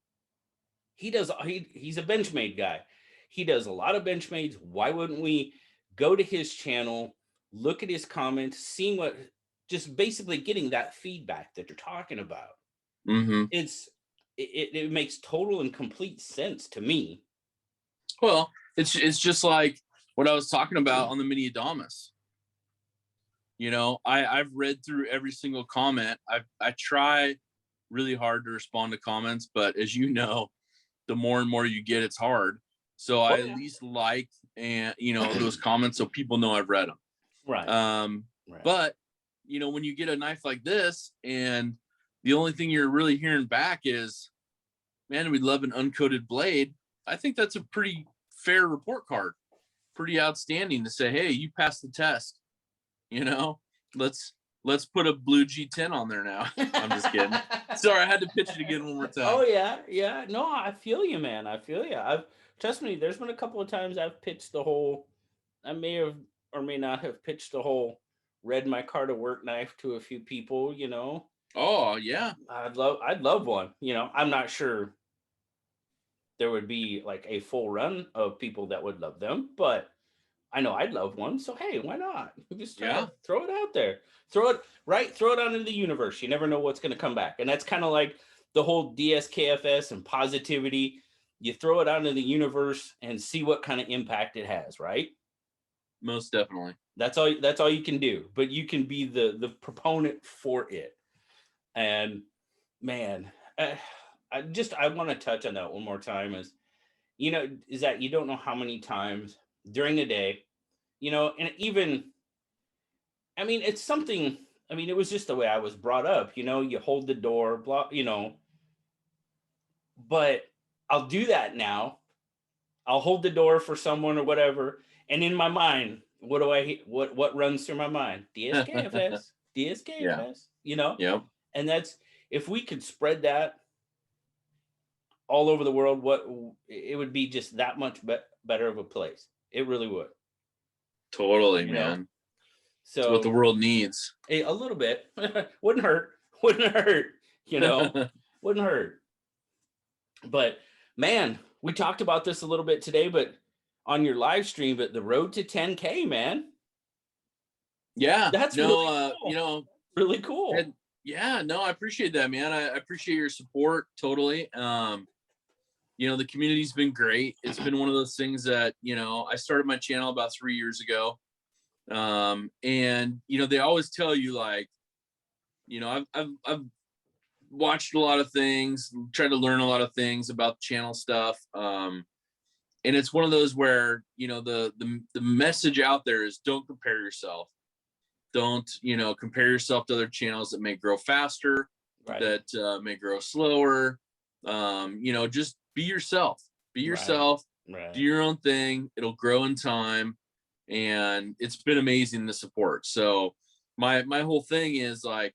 he's a Benchmade guy, he does a lot of Benchmades. Why wouldn't we go to his channel, look at his comments, seeing what, just basically getting that feedback that you're talking about. Mm-hmm. It's it makes total and complete sense to me. Well, it's just like what I was talking about on the mini Adamas. You know, I've read through every single comment. I try really hard to respond to comments, but as you know, the more and more you get, it's hard. So Oh I at yeah. least like, and you know, those comments so people know I've read them. Right. Um, Right. but you know, when you get a knife like this, and the only thing you're really hearing back is, "Man, we'd love an uncoated blade." I think that's a pretty fair report card, pretty outstanding to say, "Hey, you passed the test." You know, let's put a blue G10 on there now. I'm just kidding. Sorry, I had to pitch it again one more Oh time. yeah, yeah. No, I feel you, man. I feel you. I've Trust me. There's been a couple of times I've pitched the whole. I may have or may not have pitched the whole read my car to work knife to a few people. You know, Oh yeah, I'd love one. You know, I'm not sure there would be like a full run of people that would love them, but I know I'd love one. So hey, why not? Just yeah. throw it out there. Throw it out into the universe. You never know what's going to come back. And that's kind of like the whole DSKFS and positivity. You throw it out into the universe and see what kind of impact it has, right? Most definitely. That's all you can do. But you can be the proponent for it. And man, I want to touch on that one more time, is, you know, is that you don't know how many times during the day, you know, and even, I mean, it's something, I mean, it was just the way I was brought up, you know, you hold the door, blah, you know, but I'll do that now. I'll hold the door for someone or whatever. And in my mind, what runs through my mind? DSKFS, Yeah. DSKFS, you know? Yep. And that's, if we could spread that all over the world, what it would be just that much better of a place. It really would, Totally, you know? man. It's what the So world needs. a little bit wouldn't hurt, wouldn't hurt, you know? Wouldn't hurt. But man, we talked about this a little bit today, but on your live stream, but the road to 10K, man, Yeah, that's really no, cool. Really cool. and yeah, no, I appreciate that, man. I appreciate your support totally. The community's been great. It's been one of those things that, I started my channel about 3 years ago. And they always tell you like, I've watched a lot of things, tried to learn a lot of things about channel stuff. And it's one of those where, the message out there is don't compare yourself. Don't, compare yourself to other channels that may grow faster, Right. that may grow slower. Just be yourself. Be yourself. Right. Do your own thing. It'll grow in time, and it's been amazing the support. So my whole thing is like,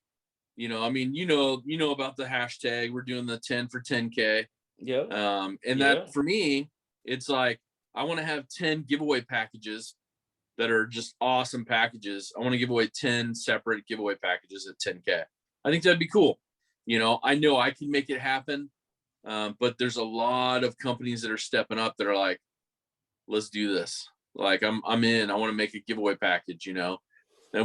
I mean, about the hashtag. We're doing the 10 for 10K. Yeah. And Yeah. that for me, it's like I want to have 10 giveaway packages that are just awesome packages. I want to give away 10 separate giveaway packages at 10K. I think that'd be cool. I know I can make it happen. But there's a lot of companies that are stepping up that are like, let's do this. Like I'm in. I want to make a giveaway package, And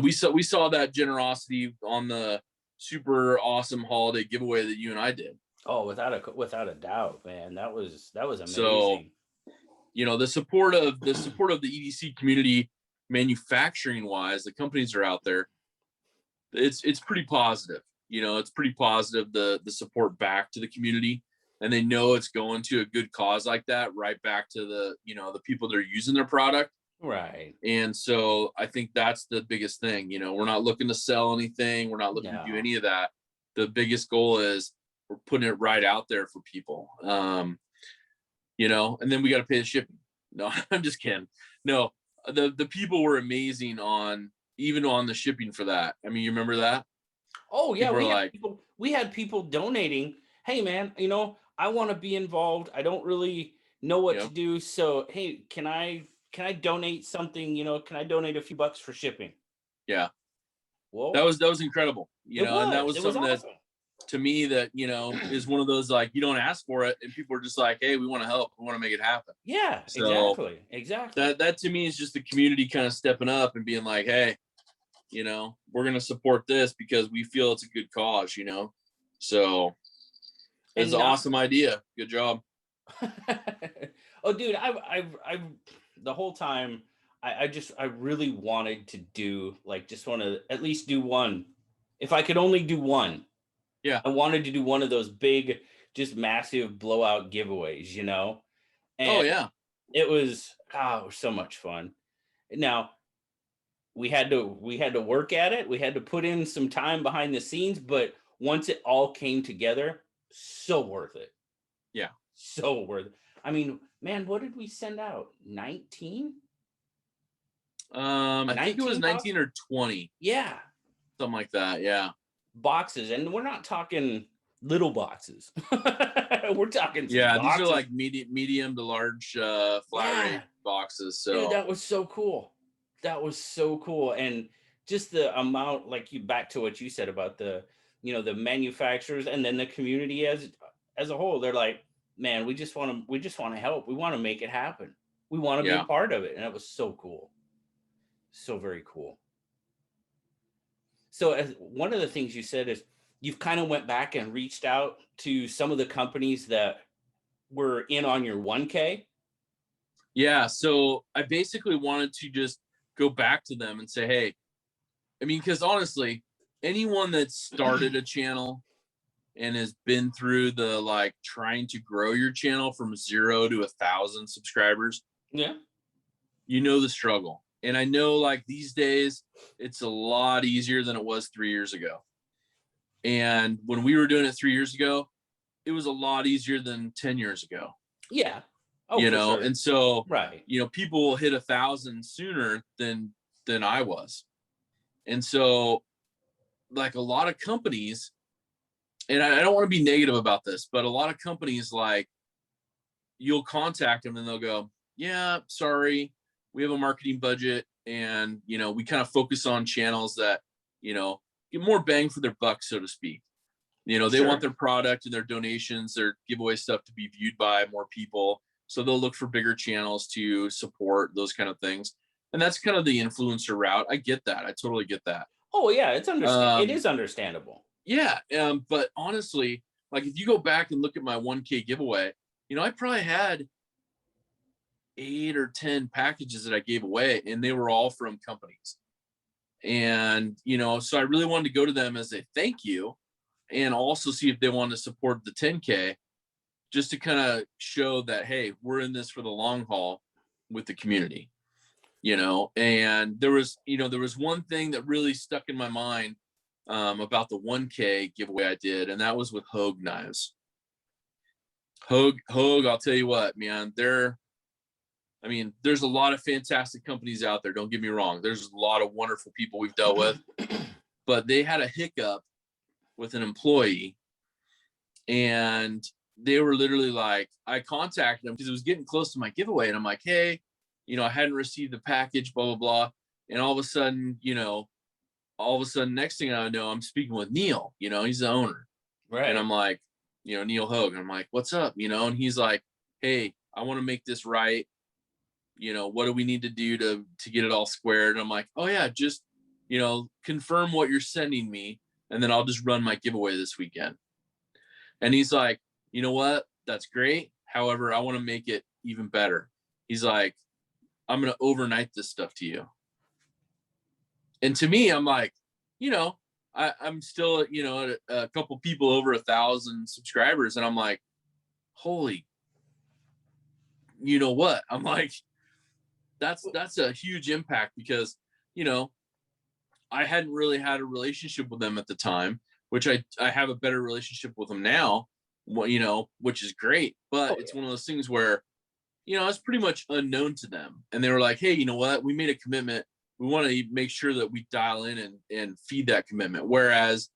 we saw that generosity on the super awesome holiday giveaway that you and I did. Oh, without a doubt, man. That was amazing. So, the support of the EDC community, manufacturing wise, the companies are out there. It's pretty positive. It's pretty positive, the support back to the community, and they know it's going to a good cause like that, right back to the people that are using their product. Right. And so I think that's the biggest thing. We're not looking to sell anything. We're not looking to do any of that. The biggest goal is we're putting it right out there for people. And then we got to pay the shipping. No, I'm just kidding. No, the people were amazing even on the shipping for that. I mean, you remember that? Oh yeah, we had people donating. Hey man, I want to be involved. I don't really know what to do. So hey, can I donate something? Can I donate a few bucks for shipping? Yeah. Well, that was incredible. And that was something awesome. that to me that is one of those, like, you don't ask for it and people are just like, hey, we want to help, we want to make it happen. Yeah, so exactly. That to me is just the community kind of stepping up and being like, hey, we're going to support this because we feel it's a good cause. So it's an awesome idea. Good job. Oh dude, I the whole time I really wanted to do, like, just want to at least do one. If I could only do one. Yeah. I wanted to do one of those big, just massive blowout giveaways, And oh yeah. It was so much fun. Now we had to work at it. We had to put in some time behind the scenes, but once it all came together, so worth it. Yeah. So worth it. I mean, man, what did we send out? 19? I think it was 19 or 20. Yeah. Something like that. Yeah. Boxes. And we're not talking little boxes. We're talking these boxes. are like medium to large flat rate boxes. So dude, that was so cool. That was so cool. And just the amount, like, you back to what you said about the the manufacturers and then the community as a whole. They're like, man, we just want to help. We want to make it happen. We want to be a part of it. And it was so cool. So very cool. So as one of the things you said is you've kind of went back and reached out to some of the companies that were in on your 1K. Yeah. So I basically wanted to just go back to them and say, hey, I mean, because honestly, anyone that started a channel and has been through the, like, trying to grow your channel from 0 to 1,000 subscribers. Yeah. The struggle. And I know, like, these days it's a lot easier than it was 3 years ago. And when we were doing it 3 years ago, it was a lot easier than 10 years ago. Yeah. Oh, sure. And so, right. People will hit 1,000 sooner than I was. And so, like, a lot of companies, and I don't want to be negative about this, but a lot of companies, like, you'll contact them and they'll go, yeah, sorry, we have a marketing budget, and we kind of focus on channels that get more bang for their buck, so to speak. You know, they Sure. want their product and their donations, their giveaway stuff to be viewed by more people. So they'll look for bigger channels to support those kind of things. And that's kind of the influencer route. I get that. I totally get that. Oh yeah, it Um, is understandable. yeah. But honestly, like if you go back and look at my 1K giveaway, you know, I probably had 8 or 10 packages that I gave away, and they were all from companies. And, you know, so I really wanted to go to them as a thank you and also see if they wanted to support the 10K just to kind of show that, hey, we're in this for the long haul with the community, you know. And there was, you know, there was one thing that really stuck in my mind about the 1K giveaway I did, and that was with Hogue knives. Hogue, I'll tell you what, man, I mean, there's a lot of fantastic companies out there. Don't get me wrong. There's a lot of wonderful people we've dealt with, but they had a hiccup with an employee, and they were literally like, I contacted them because it was getting close to my giveaway, and I'm like, hey, you know, I hadn't received the package, blah blah blah, and all of a sudden, you know, next thing I know, I'm speaking with Neil. You know, he's the owner, and Right. I'm like, you know, Neil Hogue. And I'm like, what's up? You know, and he's like, hey, I want to make this right. You know, what do we need to do to get it all squared? And I'm like, oh yeah, just, you know, confirm what you're sending me, and then I'll just run my giveaway this weekend. And he's like, you know what, that's great, however, I want to make it even better. He's like, I'm gonna overnight this stuff to you. And to me, I'm like, you know, I'm still, you know, at a couple people over 1,000 subscribers, and I'm like, holy, you know what, I'm like, that's a huge impact because, you know, I hadn't really had a relationship with them at the time, which I have a better relationship with them now, you know, which is great. Oh But it's yeah. one of those things where, you know, it's pretty much unknown to them. And they were like, hey, you know what? We made a commitment. We want to make sure that we dial in and feed that commitment. Whereas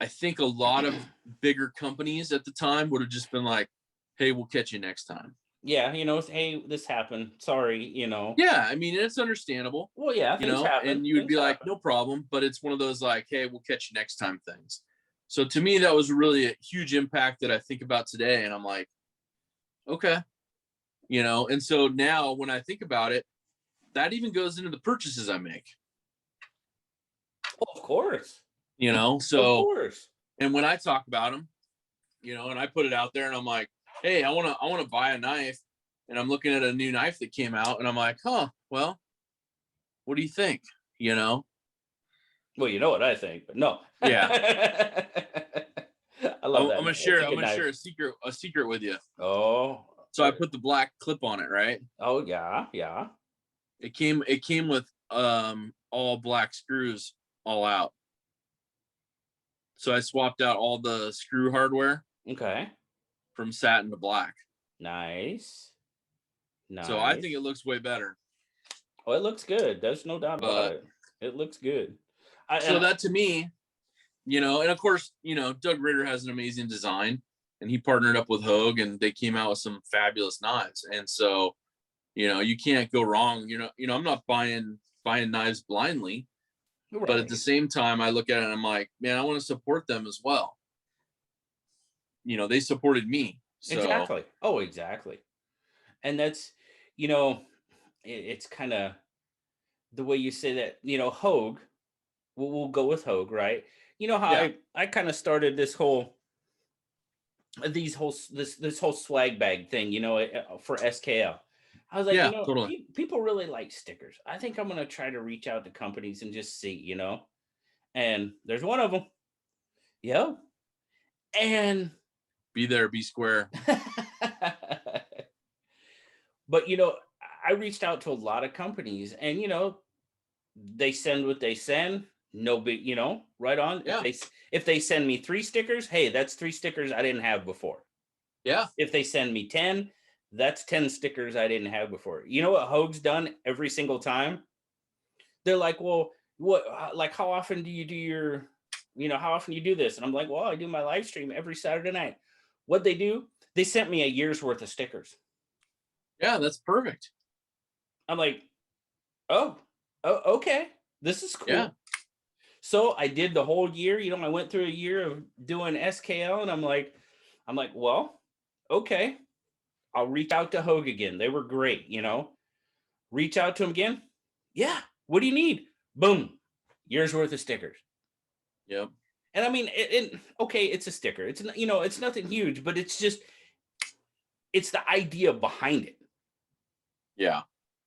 I think a lot of bigger companies at the time would have just been like, hey, we'll catch you next time. Yeah, hey, this happened. Sorry, Yeah, I mean, it's understandable, Well, yeah, you things know, happen. and you would Things be like, happen. no problem. But it's one of those like, hey, we'll catch you next time things. So to me, that was really a huge impact that I think about today. And I'm like, okay, you know, and so now when I think about it, that even goes into the purchases I make, Oh, of course. you know. Of So, course. and when I talk about them, you know, and I put it out there and I'm like, hey, I want to buy a knife, and I'm looking at a new knife that came out, and I'm like, huh, well, what do you think? You know? Well, you know what I think, but no. Yeah. I love I'm that. gonna It's share. a I'm good gonna knife. share a secret with you. Oh, So I put the black clip on it, right? oh yeah, yeah. It came with all black screws all out. So I swapped out all the screw hardware Okay. from satin to black. Nice. So I think Nice. it looks way better. Oh, it looks good. There's no doubt about But it. It looks good. I so and that to me, you know, and of course, you know, Doug Ritter has an amazing design, and he partnered up with Hogue, and they came out with some fabulous knives. And so, you know, you can't go wrong. I'm not buying knives blindly, but at the right. same time, I look at it and I'm like, man, I want to support them as well. You know, they supported me. So Exactly. Oh, exactly. And that's, you know, it's kind of the way you say that, Hogue, we'll go with Hogue, right? You know how yeah, I kind of started this whole swag bag thing, for SKL. I was like, yeah, totally. people really like stickers. I think I'm gonna try to reach out to companies and just see, And there's one of them. Yep. And Be there, be square. but I reached out to a lot of companies, and they send what they send. No big, right on. Yeah, If they send me 3 stickers, hey, that's 3 stickers I didn't have before. yeah, If they send me 10, that's 10 stickers I didn't have before. You know what Hoag's done every single time? They're like, well, like, how often do you do how often you do this? And I'm like, well, I do my live stream every Saturday night. What they do? They sent me a year's worth of stickers. yeah. That's perfect. I'm like, oh, okay, this is Yeah, cool. So I did the whole year, I went through a year of doing SKL, and I'm like, well, okay, I'll reach out to Hogue again. They were great. Reach out to them again. Yeah. What do you need? Boom. Year's worth of stickers. Yep. And I mean, okay, it's a sticker. It's nothing huge, but it's the idea behind it. Yeah.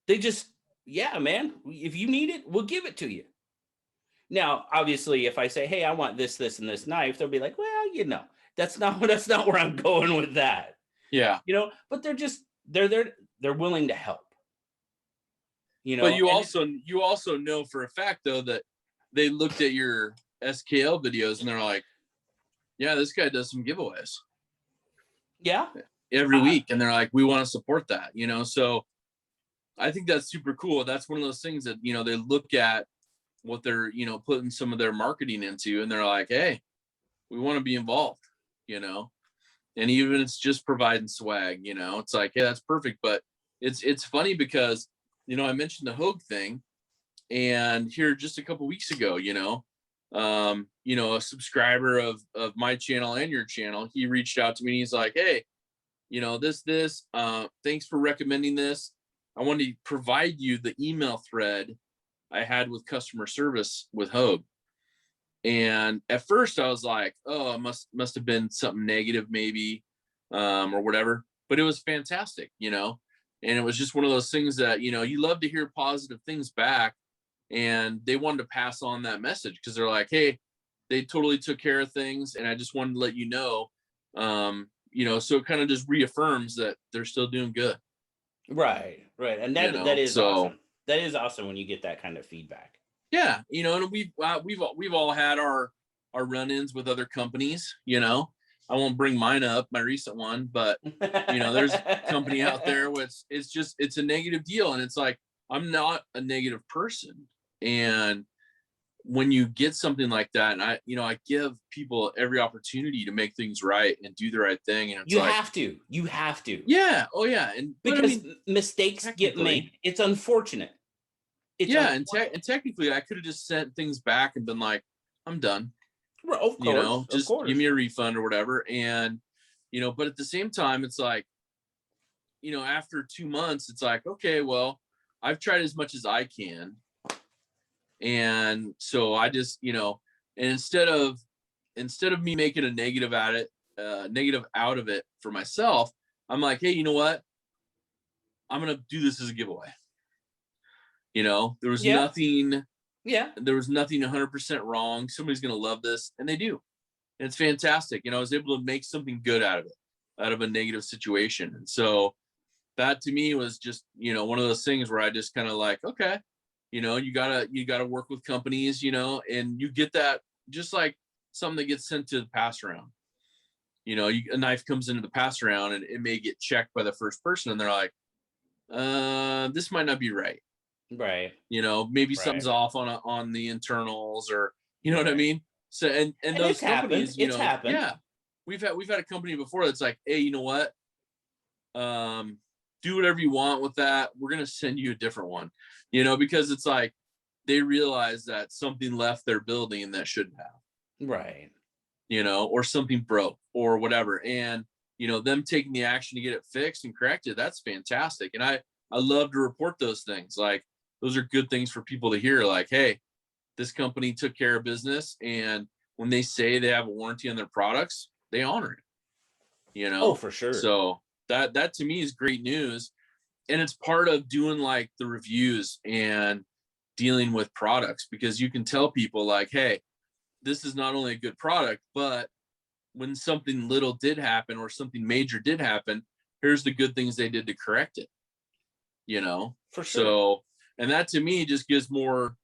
They just, yeah, man, if you need it, we'll give it to you. Now, obviously, if I say, hey, I want this, this, and this knife, they'll be like, well, that's not where I'm going with that. Yeah. But they're there, they're willing to help. But you and also know for a fact though that they looked at your SKL videos and they're like, yeah, this guy does some giveaways yeah, every week, and they're like, we want to support that, so I think that's super cool. That's one of those things that they look at what they're putting some of their marketing into, and they're like, hey, we want to be involved, and even it's just providing swag, it's like, yeah, that's perfect. But it's funny because I mentioned the Hogue thing, and here just a couple weeks ago, a subscriber of my channel and your channel, he reached out to me and he's like, hey, thanks for recommending this. I wanted to provide you the email thread I had with customer service with Hogue. And at first I was like, oh, it must have been something negative maybe, or whatever, but it was fantastic, and it was just one of those things that, you love to hear positive things back, and they wanted to pass on that message because they're like, hey, they totally took care of things, and I just wanted to let you know, so it kind of just reaffirms that they're still doing good. Right. And that is so awesome. That is awesome when you get that kind of feedback. yeah, and we've all had our run-ins with other companies. I won't bring mine up, my recent one, but there's a company out there which it's a negative deal, and it's like, I'm not a negative person, and when you get something like that, and I give people every opportunity to make things right and do the right thing, and it's You like, have to. You have to. yeah, oh yeah, but I Because mean, mistakes get made. It's unfortunate. Yeah, and technically I could have just sent things back and been like, I'm done. Well, of course, of Just give course. me a refund or whatever. And but at the same time, it's like, after 2 months, it's like, okay, well, I've tried as much as I can. And so I just, and instead of me making a negative out of it for myself, I'm like, hey, you know what? I'm gonna do this as a giveaway. There was Yeah. nothing. Yeah. There was nothing 100% wrong. Somebody's gonna love this, and they do. And it's fantastic. I was able to make something good out of it, out of a negative situation. And so that to me was just, one of those things where I just kind of like, okay, you gotta work with companies, and you get that just like something that gets sent to the pass around. A knife comes into the pass around and it may get checked by the first person, and they're like, this might not be right. Right. Maybe something's off on the internals, or what I mean. So and those it's happened. companies, It's happened. yeah, we've had a company before that's like, hey, you know what? Do whatever you want with that. We're gonna send you a different one, because it's like they realize that something left their building that shouldn't have, Right. or something broke or whatever, and them taking the action to get it fixed and corrected. That's fantastic, and I love to report those things. Like, those are good things for people to hear. Like, hey, this company took care of business, and when they say they have a warranty on their products, they honor it. Oh, for sure. So that to me is great news, and it's part of doing like the reviews and dealing with products, because you can tell people like, hey, this is not only a good product, but when something little did happen or something major did happen, here's the good things they did to correct it. For sure. So, and that to me just gives more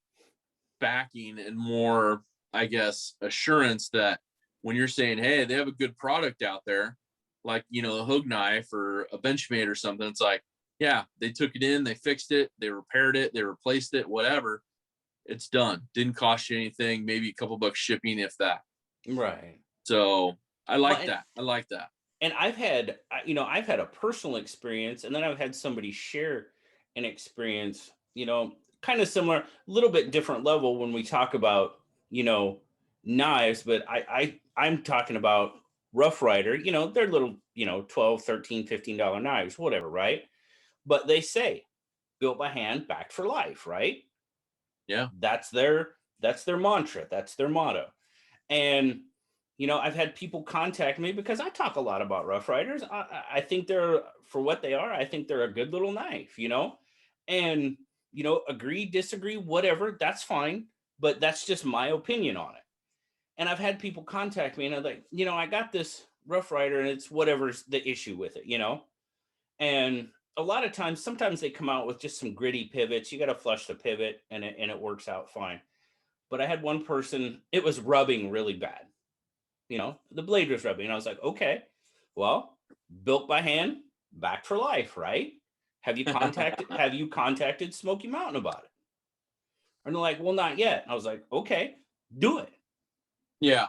backing and more, I guess, assurance that when you're saying, hey, they have a good product out there, like, a Hogue knife or a Benchmade or something, it's like, yeah, they took it in, they fixed it, they repaired it, they replaced it, whatever. It's done. Didn't cost you anything, maybe a couple bucks shipping, if that. Right. So I like that. I like that. And I've had a personal experience, and then I've had somebody share an experience, kind of similar, a little bit different level when we talk about, knives, but I'm talking about Rough Rider, they're little, 12, 13, $15 knives, whatever, right? But they say built by hand, backed for life, right? Yeah. That's their mantra, that's their motto. And I've had people contact me because I talk a lot about Rough Riders. I think they're, for what they are, I think they're a good little knife, and agree, disagree, whatever, that's fine, but that's just my opinion on it. And I've had people contact me and I'm like, I got this Rough Rider and it's whatever's the issue with it, and a lot of times, sometimes they come out with just some gritty pivots. You got to flush the pivot and it works out fine. But I had one person, it was rubbing really bad. The blade was rubbing. And I was like, okay, well, built by hand, back for life, right? Have you contacted Smoky Mountain about it? And they're like, well, not yet. I was like, okay, do it. Yeah.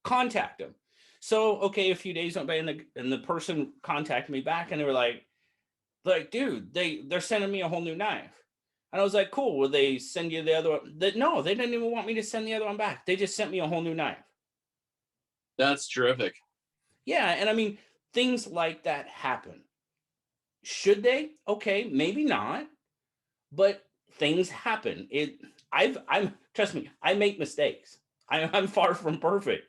Contact them. So, okay, a few days went by and the person contacted me back and they were like, dude, they're sending me a whole new knife. And I was like, cool. Will they send you the other one? No, they didn't even want me to send the other one back. They just sent me a whole new knife. That's terrific. Yeah. And I mean, things like that happen. Should they? Okay, maybe not. But things happen. Trust me, I make mistakes. I'm far from perfect.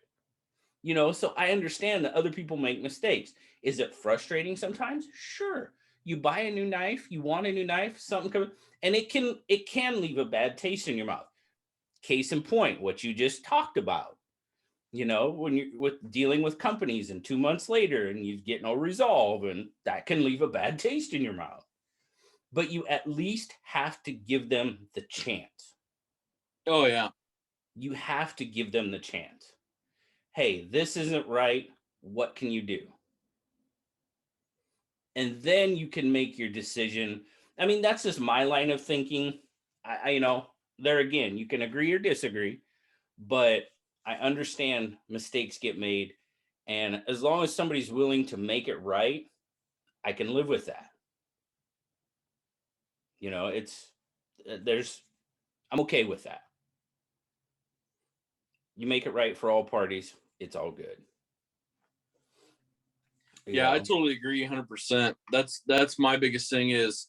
So I understand that other people make mistakes. Is it frustrating sometimes? Sure. You buy a new knife, you want a new knife, something comes, and it can leave a bad taste in your mouth. Case in point, what you just talked about. When you're dealing with companies and 2 months later and you get no resolve, and that can leave a bad taste in your mouth. But you at least have to give them the chance. Oh yeah. You have to give them the chance. Hey, this isn't right. What can you do? And then you can make your decision. I mean, that's just my line of thinking. There again, you can agree or disagree, but I understand mistakes get made. And as long as somebody's willing to make it right, I can live with that. I'm okay with that. You make it right for all parties, it's all good. Yeah, I totally agree 100%. That's my biggest thing is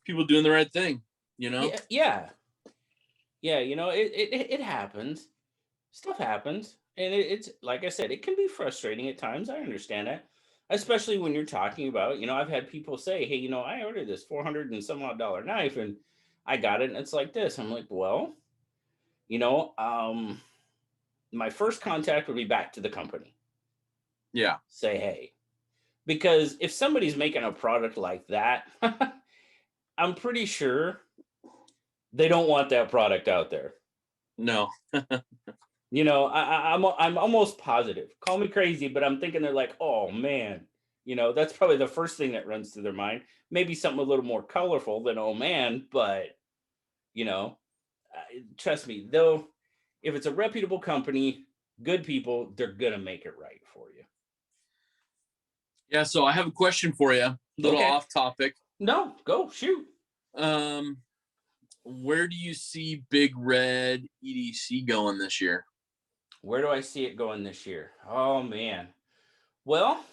people doing the right thing, Yeah. It happens. Stuff happens. And it's like I said, it can be frustrating at times. I understand that. Especially when you're talking about, I've had people say, hey, I ordered this 400 and some odd dollar knife and I got it and it's like this. I'm like, well, my first contact would be back to the company. Yeah. Say, hey, because if somebody's making a product like that, I'm pretty sure they don't want that product out there. No. I'm almost positive. Call me crazy, but I'm thinking they're like, oh man, that's probably the first thing that runs through their mind. Maybe something a little more colorful than oh man, but trust me, though, if it's a reputable company, good people, they're gonna make it right for you. Yeah, so I have a question for you. A little off topic. No, go shoot. Where do you see Big Red EDC going this year? Where do I see it going this year? Oh man. Well,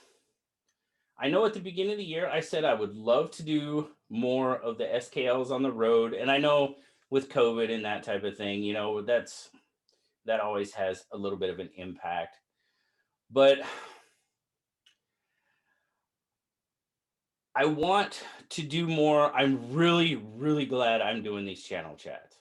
I know at the beginning of the year I said I would love to do more of the SKLs on the road, and I know with COVID and that type of thing, that always has a little bit of an impact. But I want to do more. I'm really, really glad I'm doing these channel chats.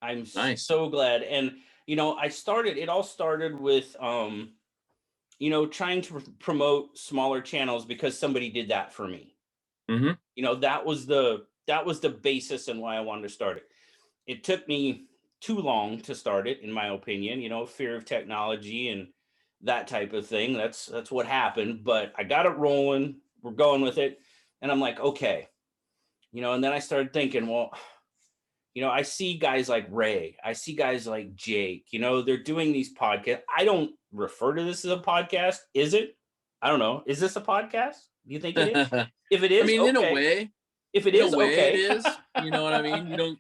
I'm so glad. And, it all started with, trying to promote smaller channels because somebody did that for me. Mm-hmm. That was the basis and why I wanted to start it. It took me too long to start it, in my opinion, fear of technology and that type of thing. That's what happened, but I got it rolling. We're going with it. And I'm like, okay, and then I started thinking, well, I see guys like Ray, I see guys like Jake, they're doing these podcasts. I don't refer to this as a podcast. Is it? I don't know. Is this a podcast? Do you think it is? If it is, I mean, okay. In a way, if it is, okay. It is. You know what I mean? You don't.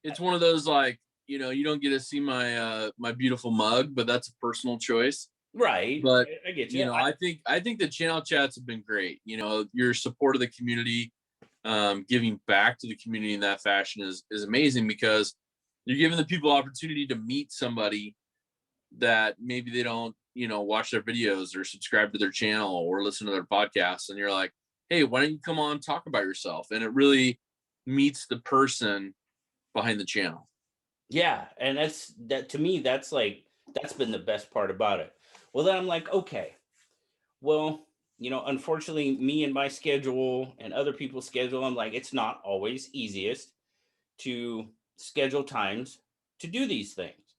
It's one of those like you know, you don't get to see my my beautiful mug, but that's a personal choice. Right. But I get you you. know, I think the channel chats have been great. You know, your support of the community, giving back to the community in that fashion is amazing, because you're giving the people opportunity to meet somebody that maybe they don't, you know, watch their videos or subscribe to their channel or listen to their podcasts, and you're like, hey, why don't you come on, talk about yourself? And it really meets the person behind the channel. Yeah, and that to me, that's like that's been the best part about it. Well, then I'm like, okay, well, unfortunately, me and my schedule and other people's schedule, I'm like, it's not always easiest to schedule times to do these things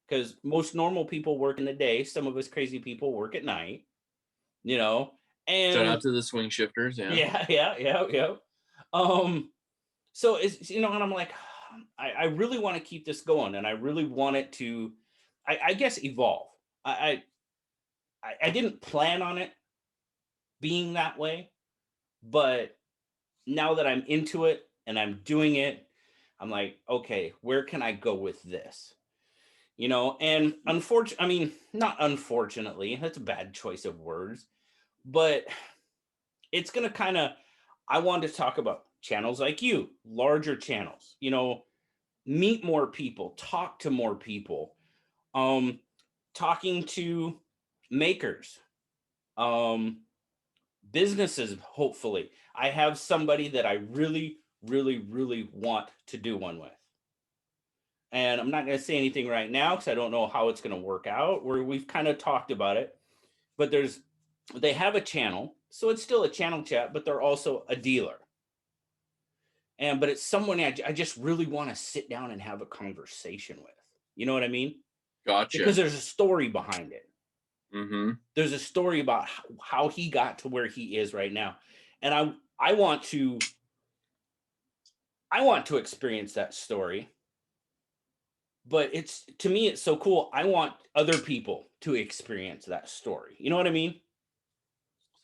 because most normal people work in the day. Some of us crazy people work at night, you know, Shout and out to the swing shifters. Yeah. yeah, yeah, yeah, yeah. Um, so and I'm like, I really want to keep this going, and I really want it to, I guess, evolve. I didn't plan on it being that way, but now that I'm into it and I'm doing it, I'm like, okay, where can I go with this? And unfortunately, I mean, not unfortunately, that's a bad choice of words, but it's going to kind of, I wanted to talk about channels like you, larger channels, meet more people, talk to more people, um, talking to makers, um, businesses. Hopefully, I have somebody that I really, really, really want to do one with. And I'm not going to say anything right now because I don't know how it's going to work out. We've kind of talked about it, but they have a channel, so it's still a channel chat, but they're also a dealer. But it's someone I just really want to sit down and have a conversation with. You know what I mean? Because Gotcha. there's a story behind it. Mm-hmm. There's a story about how he got to where he is right now, and I want to experience that story. But it's to me, it's so cool. I want other people to experience that story. You know what I mean?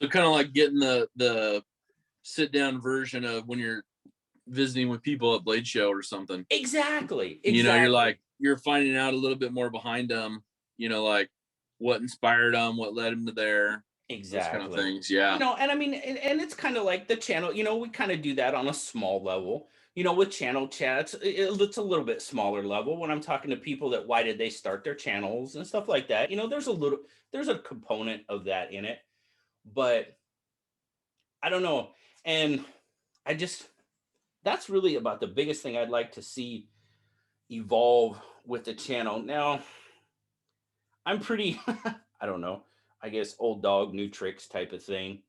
So kind of like getting the sit down version of when you're visiting with people at Blade Show or something. Exactly. You know, Exactly. you're finding out a little bit more behind them. You know, like what inspired them, what led them to there, those kind of Exactly. things. Yeah. And I mean, and it's kind of like the channel, we kind of do that on a small level, with channel chats. It's a little bit smaller level when I'm talking to people that why did they start their channels and stuff like that. There's a component of that in it, but I don't know. And I just, that's really about the biggest thing I'd like to see evolve with the channel. Now, I'm pretty, I don't know, I guess old dog, new tricks type of thing.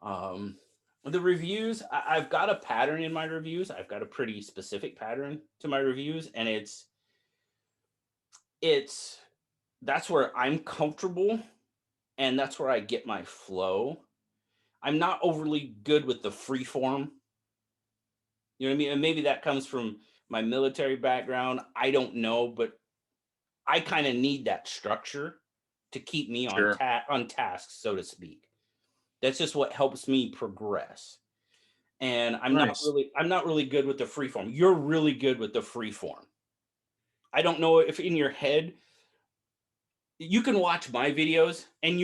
Um, the reviews, I've got a pattern in my reviews. I've got a pretty specific pattern to my reviews, and it's that's where I'm comfortable, and that's where I get my flow. I'm not overly good with the free form. You know what I mean? And maybe that comes from my military background. I don't know, but I kind of need that structure to keep me Sure. on task, so to speak. That's just what helps me progress. And Nice. I'm not really good with the free form. You're really good with the free form. I don't know if in your head you can watch my videos and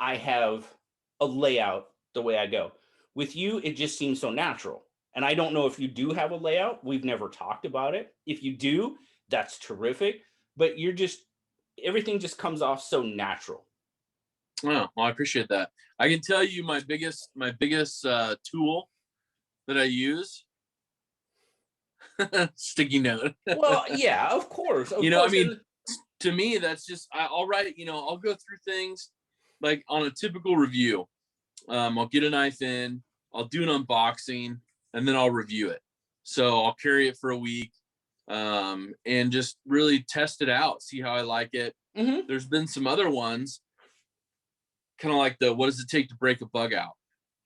I have a layout the way I go. With you, it just seems so natural. And I don't know if you do have a layout. We've never talked about it. If you do, that's terrific. But everything just comes off so natural. Oh, well, I appreciate that. I can tell you my biggest tool that I use, sticky note. Well, yeah, of You know, I course. mean, And to me, that's just I'll write. You know, I'll go through things like on a typical review. I'll get a knife in, I'll do an unboxing, and then I'll review it. So I'll carry it for a week, and just really test it out, see how I like it. mhm, There's been some other ones, kind of like the what does it take to break a bug out?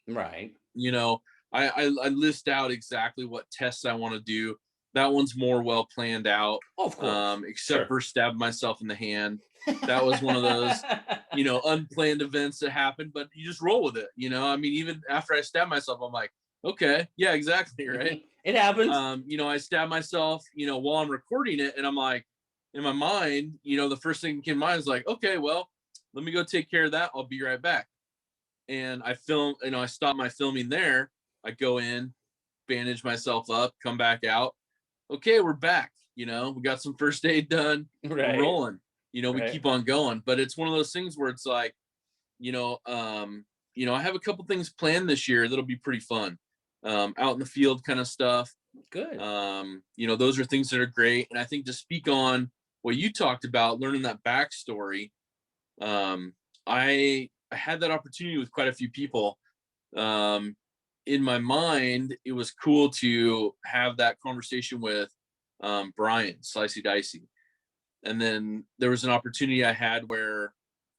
right. You know, I list out exactly what tests I want to do. That one's more well planned out, Oh, of course. except Sure. for stab myself in the hand. That was one of those, unplanned events that happened, but you just roll with it. You know, I mean, even after I stabbed myself, I'm like, Okay. Yeah, exactly. Right. It happens. I stab myself, while I'm recording it, and I'm like, in my mind, the first thing that came to mind is like, okay, well, let me go take care of that. I'll be right back. And I film, I stop my filming there. I go in, bandage myself up, come back out. Okay, we're back. We got some first aid done. We're Right. rolling. We Right. keep on going. But it's one of those things where it's like, I have a couple things planned this year that'll be pretty fun. Out in the field kind of stuff. Good. Those are things that are great. And I think to speak on what you talked about, learning that backstory, um, I had that opportunity with quite a few people. Um, in my mind, it was cool to have that conversation with Brian Slicey Dicey. And then there was an opportunity I had where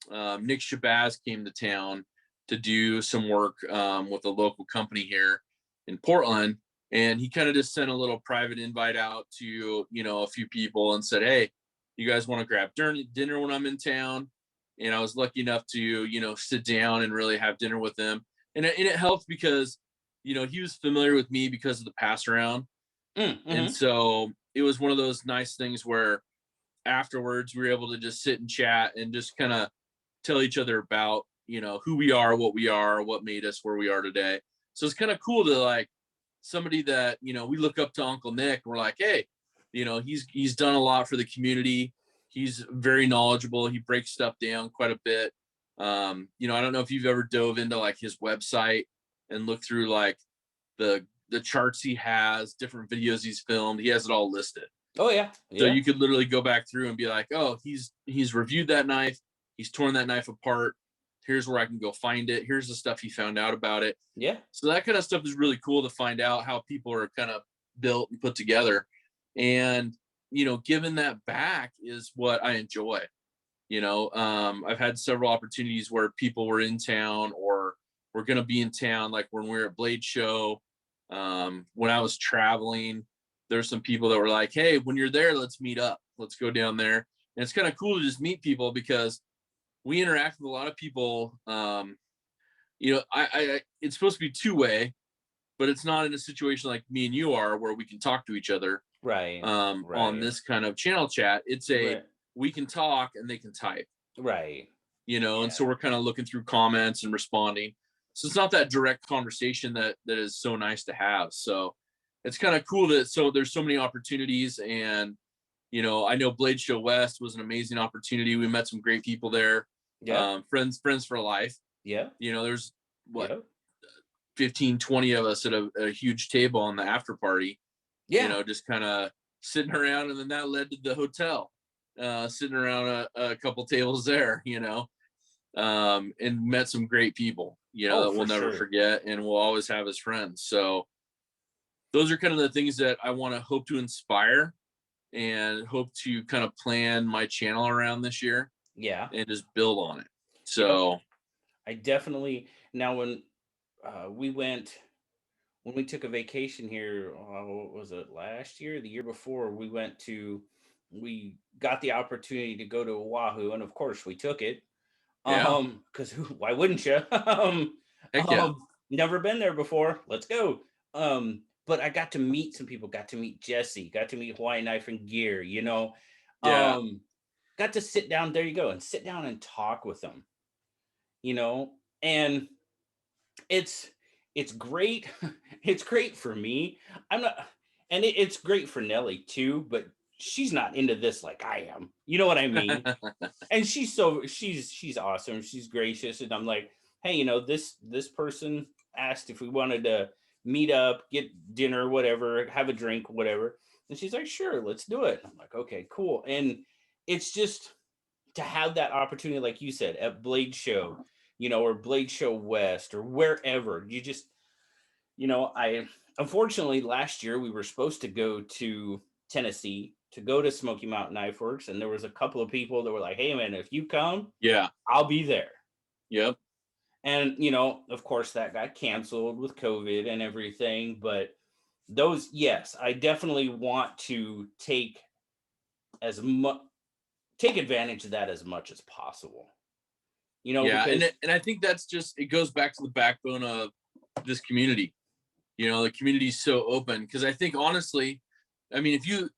Nick Shabazz came to town to do some work with a local company here in Portland. And he kind of just sent a little private invite out to, a few people and said, hey, you guys want to grab dinner when I'm in town? And I was lucky enough to, sit down and really have dinner with him. And it helped because, he was familiar with me because of the pass around. And Mm-hmm. so it was one of those nice things where afterwards we were able to just sit and chat and just kind of tell each other about who we are, what made us where we are today. So it's kind of cool to like somebody that we look up to Uncle Nick. We're like, hey, he's done a lot for the community. He's very knowledgeable. He breaks stuff down quite a bit. I don't know if you've ever dove into like his website and looked through like the charts he has, different videos he's filmed. He has it all listed. Oh yeah. So Yeah. you could literally go back through and be like, oh, he's reviewed that knife, he's torn that knife apart. Here's where I can go find it. Here's the stuff he found out about it. Yeah. So that kind of stuff is really cool to find out how people are kind of built and put together. And giving that back is what I enjoy. I've had several opportunities where people were in town or were going to be in town, like when we were at Blade Show. When I was traveling, there's some people that were like, hey, when you're there, let's meet up. Let's go down there. And it's kind of cool to just meet people because we interact with a lot of people. It's supposed to be two-way, but it's not in a situation like me and you are where we can talk to each other Right. on Right. this kind of channel chat. It's a Right. we can talk and they can type, Right. and Yeah. so we're kind of looking through comments and responding. So it's not that direct conversation that is so nice to have. So it's kind of cool that there's so many opportunities. And I know Blade Show West was an amazing opportunity. We met some great people there. Yeah. Friends for life. Yeah. There's what, Yeah. 15, 20 of us at a huge table on the after party, Yeah. just kind of sitting around. And then that led to the hotel, sitting around a couple tables there, and met some great people, Oh, that we'll for never sure. forget and we'll always have as friends. So those are kind of the things that I want to hope to inspire and hope to kind of plan my channel around this year Yeah. and just build on it. Yep. So I definitely now we went when we took a vacation here, what was it, last year, the year before, we got the opportunity to go to Oahu, and of course we took it. yeah, Because why wouldn't you? heck yeah, Never been there before. Let's go. But I got to meet some people, got to meet Jesse, got to meet Hawaiian Knife and Gear, yeah, um, got to sit down, there you go, and sit down and talk with them, you know, and it's it's great. It's great for me. I'm not, and it's great for Nelly too, but she's not into this like I am. You know what I mean? And she's awesome. She's gracious, and I'm like, hey, this person asked if we wanted to meet up, get dinner, whatever, have a drink, whatever. And she's like, sure, let's do it. I'm like, okay, cool. And it's just to have that opportunity, like you said, at Blade Show, or Blade Show West or wherever. I unfortunately last year we were supposed to go to Tennessee to go to Smoky Mountain Knife Works, and there was a couple of people that were like, "Hey, man, if you come, yeah, I'll be there." yep, And of course, that got canceled with COVID and everything. But yes, I definitely want to as much take advantage of that as much as possible. yeah. And Because I think that's just, it goes back to the backbone of this community. You know, the community's so open because I think honestly, I mean, if you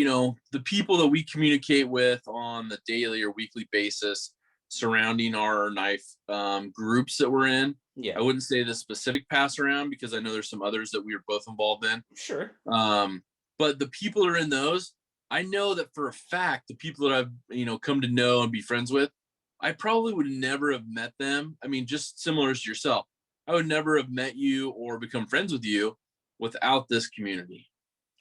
know, the people that we communicate with on the daily or weekly basis surrounding our knife groups that we're in, I Yeah, wouldn't say the specific pass around because I know there's some others that we are both involved in. sure. Um, but the people that are in those, I know that for a fact, the people that I've, you know, come to know and be friends with, I probably would never have met them. I mean, just similar as yourself, I would never have met you or become friends with you without this community,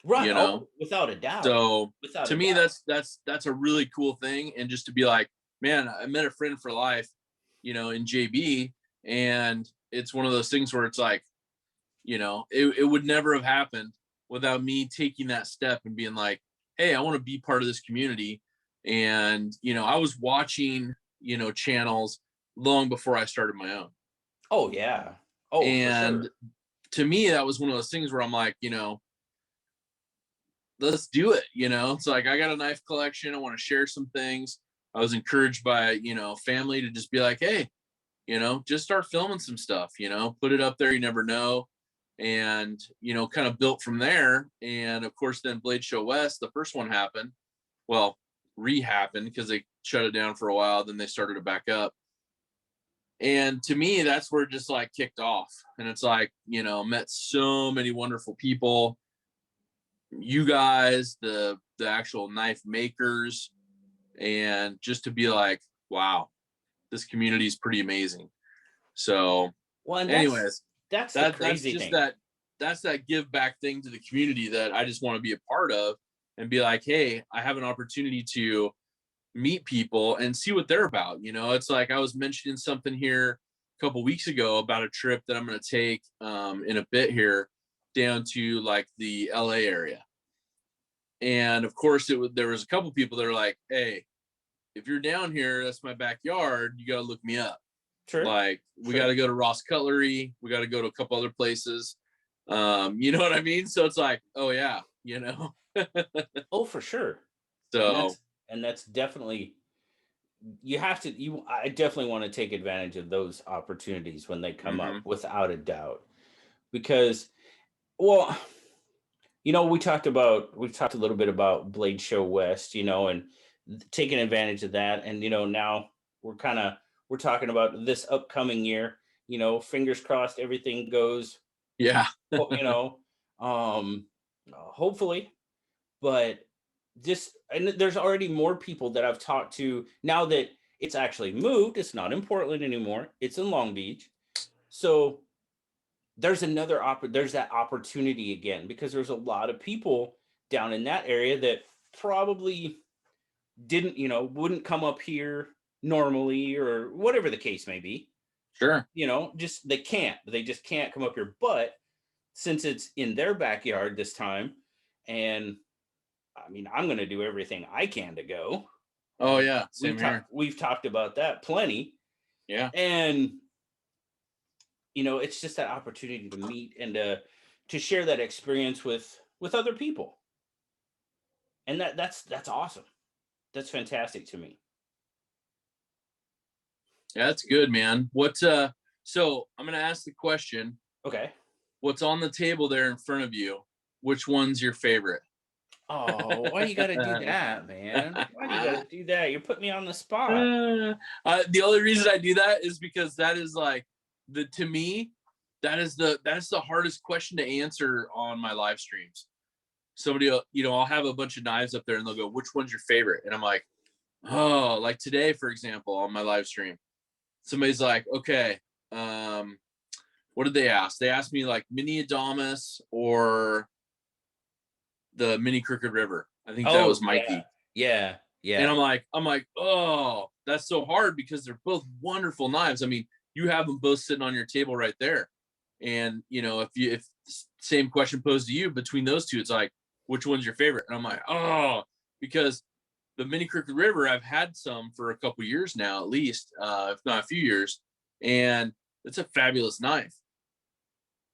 Right. you know? Oh, without a doubt. So Without to a me, doubt. that's a really cool thing. And just to be like, man, I met a friend for life, you know, in JB. And it's one of those things where it's like, you know, it would never have happened without me taking that step and being like, hey, I want to be part of this community. And, you know, I was watching, you know, channels long before I started my own. Oh yeah. Oh, for And sure. to me, that was one of those things where I'm like, you know, let's do it. You know, it's like I got a knife collection. I want to share some things. I was encouraged by, you know, family to just be like, hey, you know, just start filming some stuff, you know, put it up there. You never know. And, you know, kind of built from there. And of course, then Blade Show West, the first one happened. Well, re-happened because they shut it down for a while. Then they started it back up. And to me, that's where it just like kicked off. And it's like, you know, met so many wonderful people, you guys, the actual knife makers, and just to be like, wow, this community is pretty amazing. So, Well, and anyways, that's the that's crazy just thing. that give back thing to the community that I just want to be a part of and be like, hey, I have an opportunity to meet people and see what they're about. You know, it's like I was mentioning something here a couple weeks ago about a trip that I'm going to take in a bit here down to like the LA area. And of course, there was a couple people that are like, "Hey, if you're down here, that's my backyard. You got to look me up. Sure. Like, we got Sure. to go to Ross Cutlery. We got to go to a couple other places. You know what I mean? So it's like, oh yeah, you know. Oh, for sure. And So that's definitely, you have to, I definitely want to take advantage of those opportunities when they come up mhm. without a doubt. Because, well, we talked a little bit about Blade Show West, and taking advantage of that. And, now we're kind of, we're talking about this upcoming year, fingers crossed, everything goes, Yeah, ho- you know, hopefully, but just, and there's already more people that I've talked to now that it's actually moved. It's not in Portland anymore. It's in Long Beach. So there's that opportunity again, because there's a lot of people down in that area that probably didn't, wouldn't come up here normally, or whatever the case may be. sure. Just they just can't come up here. But since it's in their backyard this time, and I mean, I'm going to do everything I can to go. Oh yeah, same here. We've talked about that plenty, Yeah, and it's just that opportunity to meet and to share that experience with other people, and that's awesome. That's fantastic to me. yeah, that's good, man. What? So I'm gonna ask the question. Okay. What's on the table there in front of you? Which one's your favorite? Oh, why you got to do that, man? Why do you got to do that? You're putting me on the spot. The only reason I do that is because that is like the to me that's the hardest question to answer on my live streams. Somebody will, you know, I'll have a bunch of knives up there and they'll go, which one's your favorite? And I'm like, oh, like today, for example, on my live stream, somebody's like, okay, what did they ask? They asked me like mini Adamas or the mini Crooked River. I think that Oh was yeah, Mikey. yeah, And yeah. I'm like, oh, that's so hard because they're both wonderful knives. I mean, you have them both sitting on your table right there. And you know, if same question posed to you between those two, it's like, which one's your favorite? And I'm like, oh, because the mini Crooked River, I've had some for a couple years now, at least, if not a few years, and it's a fabulous knife.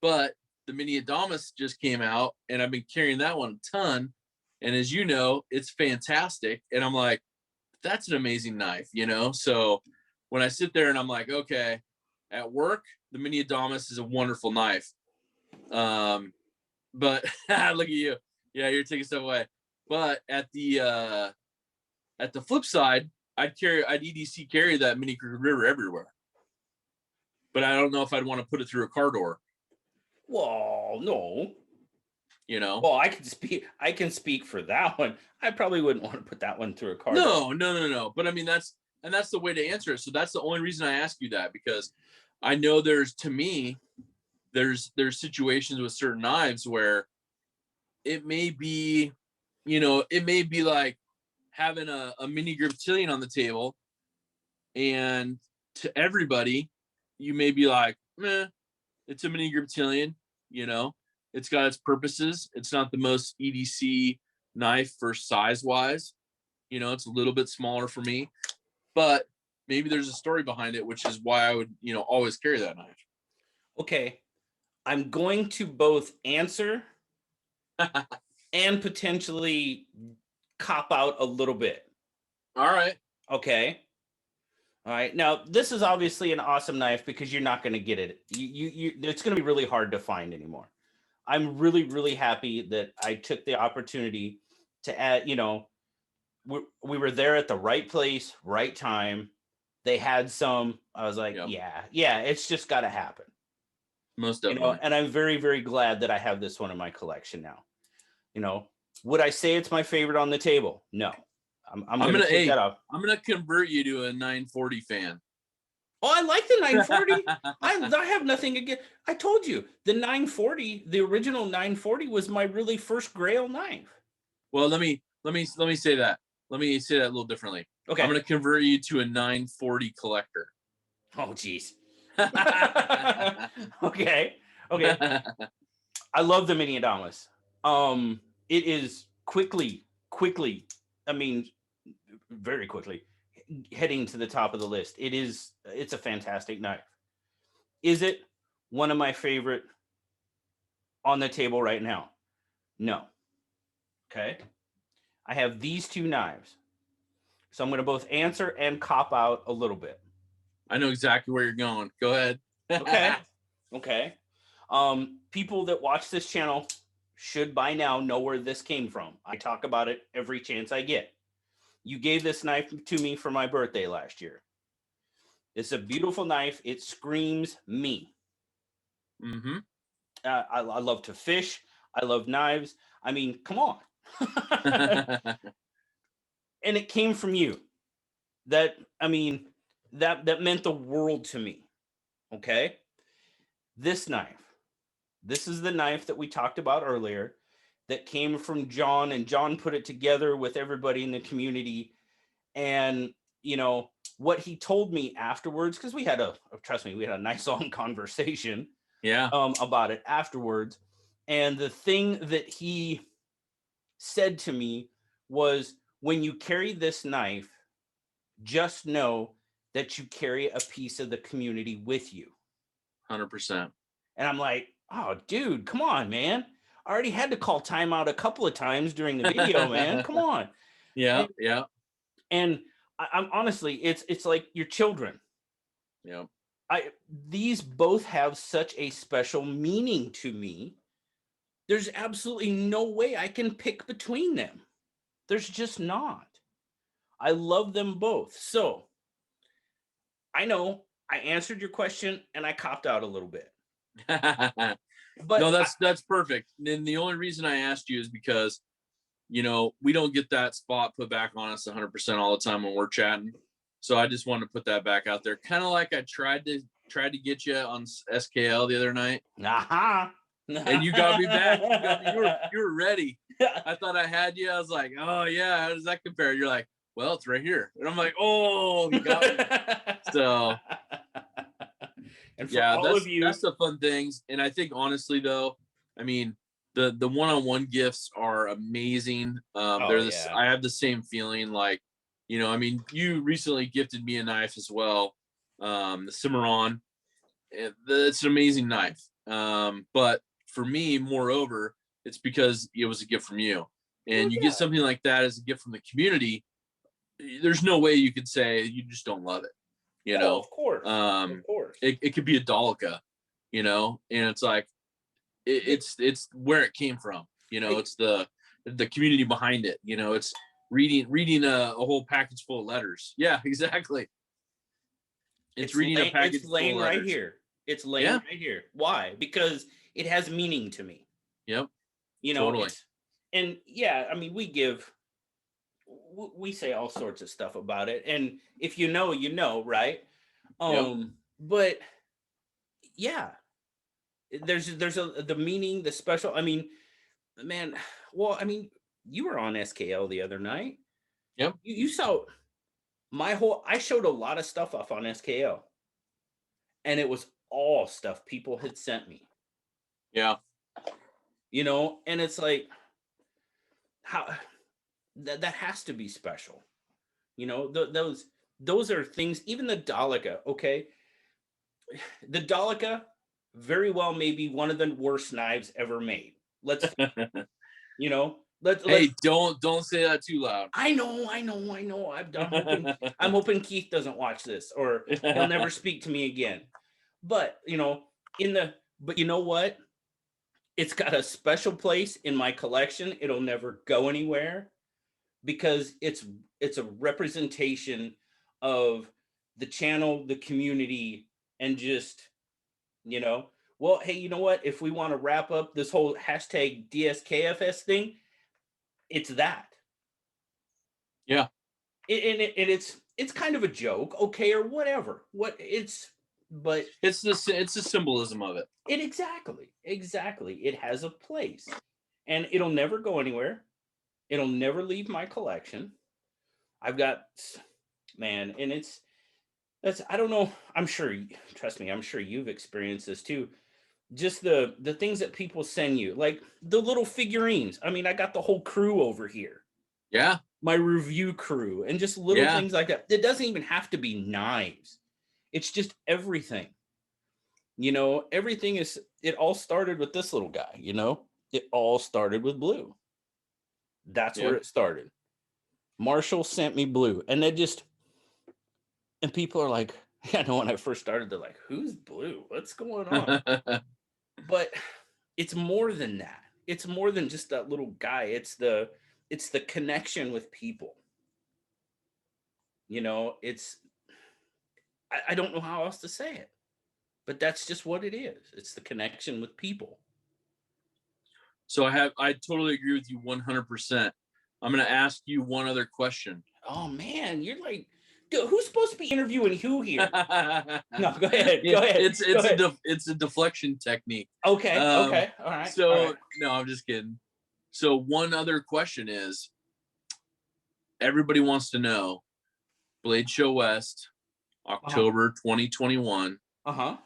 But the mini Adamas just came out, and I've been carrying that one a ton. And as you know, it's fantastic. And I'm like, that's an amazing knife, you know? So when I sit there and I'm like, okay, at work, the mini Adamas is a wonderful knife. But look at you. Yeah, you're taking stuff away. But at the flip side, I'd EDC carry that Mini Cooper River everywhere. But I don't know if I'd want to put it through a car door. Well, no. You know? Well, I can speak for that one. I probably wouldn't want to put that one through a car No, door. no. But I mean, that's the way to answer it. So that's the only reason I ask you that, because I know there's situations with certain knives where it may be, like having a mini griptilian on the table, and to everybody, you may be like, meh, it's a mini griptilian, it's got its purposes. It's not the most EDC knife for size wise. It's a little bit smaller for me, but maybe there's a story behind it, which is why I would, always carry that knife. Okay. I'm going to both answer and potentially cop out a little bit. All right. Okay. All right. Now, this is obviously an awesome knife because you're not going to get it. It's going to be really hard to find anymore. I'm really, really happy that I took the opportunity to add, we were there at the right place, right time. They had some. I was like, Yep. yeah, it's just got to happen. Most definitely. And I'm very, very glad that I have this one in my collection now. Would I say it's my favorite on the table? No. I'm going to take that off. I'm going to convert you to a 940 fan. Oh, I like the 940. I have nothing against. I told you the 940, the original 940 was my really first Grail knife. Well, let me say that. Let me say that a little differently. Okay. I'm going to convert you to a 940 collector. Oh, geez. Okay. I love the Mini Adamas. It is quickly, I mean, very quickly heading to the top of the list. It's a fantastic knife. Is it one of my favorite on the table right now? No. Okay. I have these two knives. So I'm going to both answer and cop out a little bit. I know exactly where you're going. Go ahead. Okay. People that watch this channel should by now know where this came from. I talk about it every chance I get. You gave this knife to me for my birthday last year. It's a beautiful knife. It screams me. Mm-hmm. I love to fish. I love knives. I mean, come on. And it came from you. That meant the world to me. Okay. This knife. This is the knife that we talked about earlier that came from John, and John put it together with everybody in the community. And, what he told me afterwards, because we had a nice long conversation about it afterwards. And the thing that he said to me was, when you carry this knife, just know that you carry a piece of the community with you. 100%. And I'm like, oh, dude, come on, man. I already had to call timeout a couple of times during the video, man. Come on. Yeah. And I'm honestly, it's like your children. Yeah. These both have such a special meaning to me. There's absolutely no way I can pick between them. There's just not. I love them both. So I know I answered your question and I copped out a little bit. But no, that's perfect. And the only reason I asked you is because, we don't get that spot put back on us 100% all the time when we're chatting. So I just wanted to put that back out there. Kind of like I tried to get you on SKL the other night. Aha. And you got me back. You were ready. I thought I had you. I was like, oh yeah, how does that compare? You're like, well, it's right here. And I'm like, oh, he got me. So and for all of you, that's the fun things. And I think honestly though, I mean, the one-on-one gifts are amazing. I have the same feeling, like, I mean, you recently gifted me a knife as well. The Cimarron. It's an amazing knife. But for me, moreover, it's because it was a gift from you. And you get something like that as a gift from the community. There's no way you could say you just don't love it. Of course. It could be a Dolica, and it's like, it's where it came from. You know, it's the community behind it. You know, it's reading a whole package full of letters. Yeah, exactly. It's reading a package it's full laying of right letters. here. It's laying Yeah. right here. Why? Because it has meaning to me. Yep. You know, Totally. and yeah, I mean, we say all sorts of stuff about it, and if you know, right? Yep. But yeah, there's the meaning, the special. I mean, man, well, I mean, you were on SKL the other night. Yep. You saw I showed a lot of stuff off on SKL, and it was all stuff people had sent me. Yeah. You know, and it's like how that has to be special. You know, those are things. Even the Daleka, okay, the Daleka very well may be one of the worst knives ever made. You know, let's. Hey, don't say that too loud. I know. I'm hoping Keith doesn't watch this, or he'll never speak to me again. But you know, but you know what? It's got a special place in my collection. It'll never go anywhere because it's a representation of the channel, the community, and just, you know, well, hey, you know what? If we want to wrap up this whole hashtag DSKFS thing, it's that. Yeah. It's kind of a joke, okay, or whatever. But It's the symbolism of it. exactly. It has a place, and it'll never go anywhere. It'll never leave my collection. I've got, man, and that's, I don't know. I'm sure, trust me, I'm sure you've experienced this too. Just the things that people send you, like the little figurines. I mean, I got the whole crew over here, Yeah. my review crew, and just little Yeah. things like that. It doesn't even have to be knives. It's just everything. You know, everything is, it all started with this little guy, you know? It all started with Blue. That's where Yeah. it started. Marshall sent me Blue, and and people are like, I know when I first started, they're like, who's Blue? What's going on? But it's more than that. It's more than just that little guy. It's the connection with people. You know, I don't know how else to say it, but that's just what it is. It's the connection with people. So I totally agree with you 100%. I'm going to ask you one other question. Oh man, you're like, dude, who's supposed to be interviewing who here? No, go Yeah, ahead. Go ahead. it's a deflection technique. Okay. Okay. All right. So all right. no, I'm just kidding. So one other question is, everybody wants to know, Blade Show West, October 2021, Uh-huh.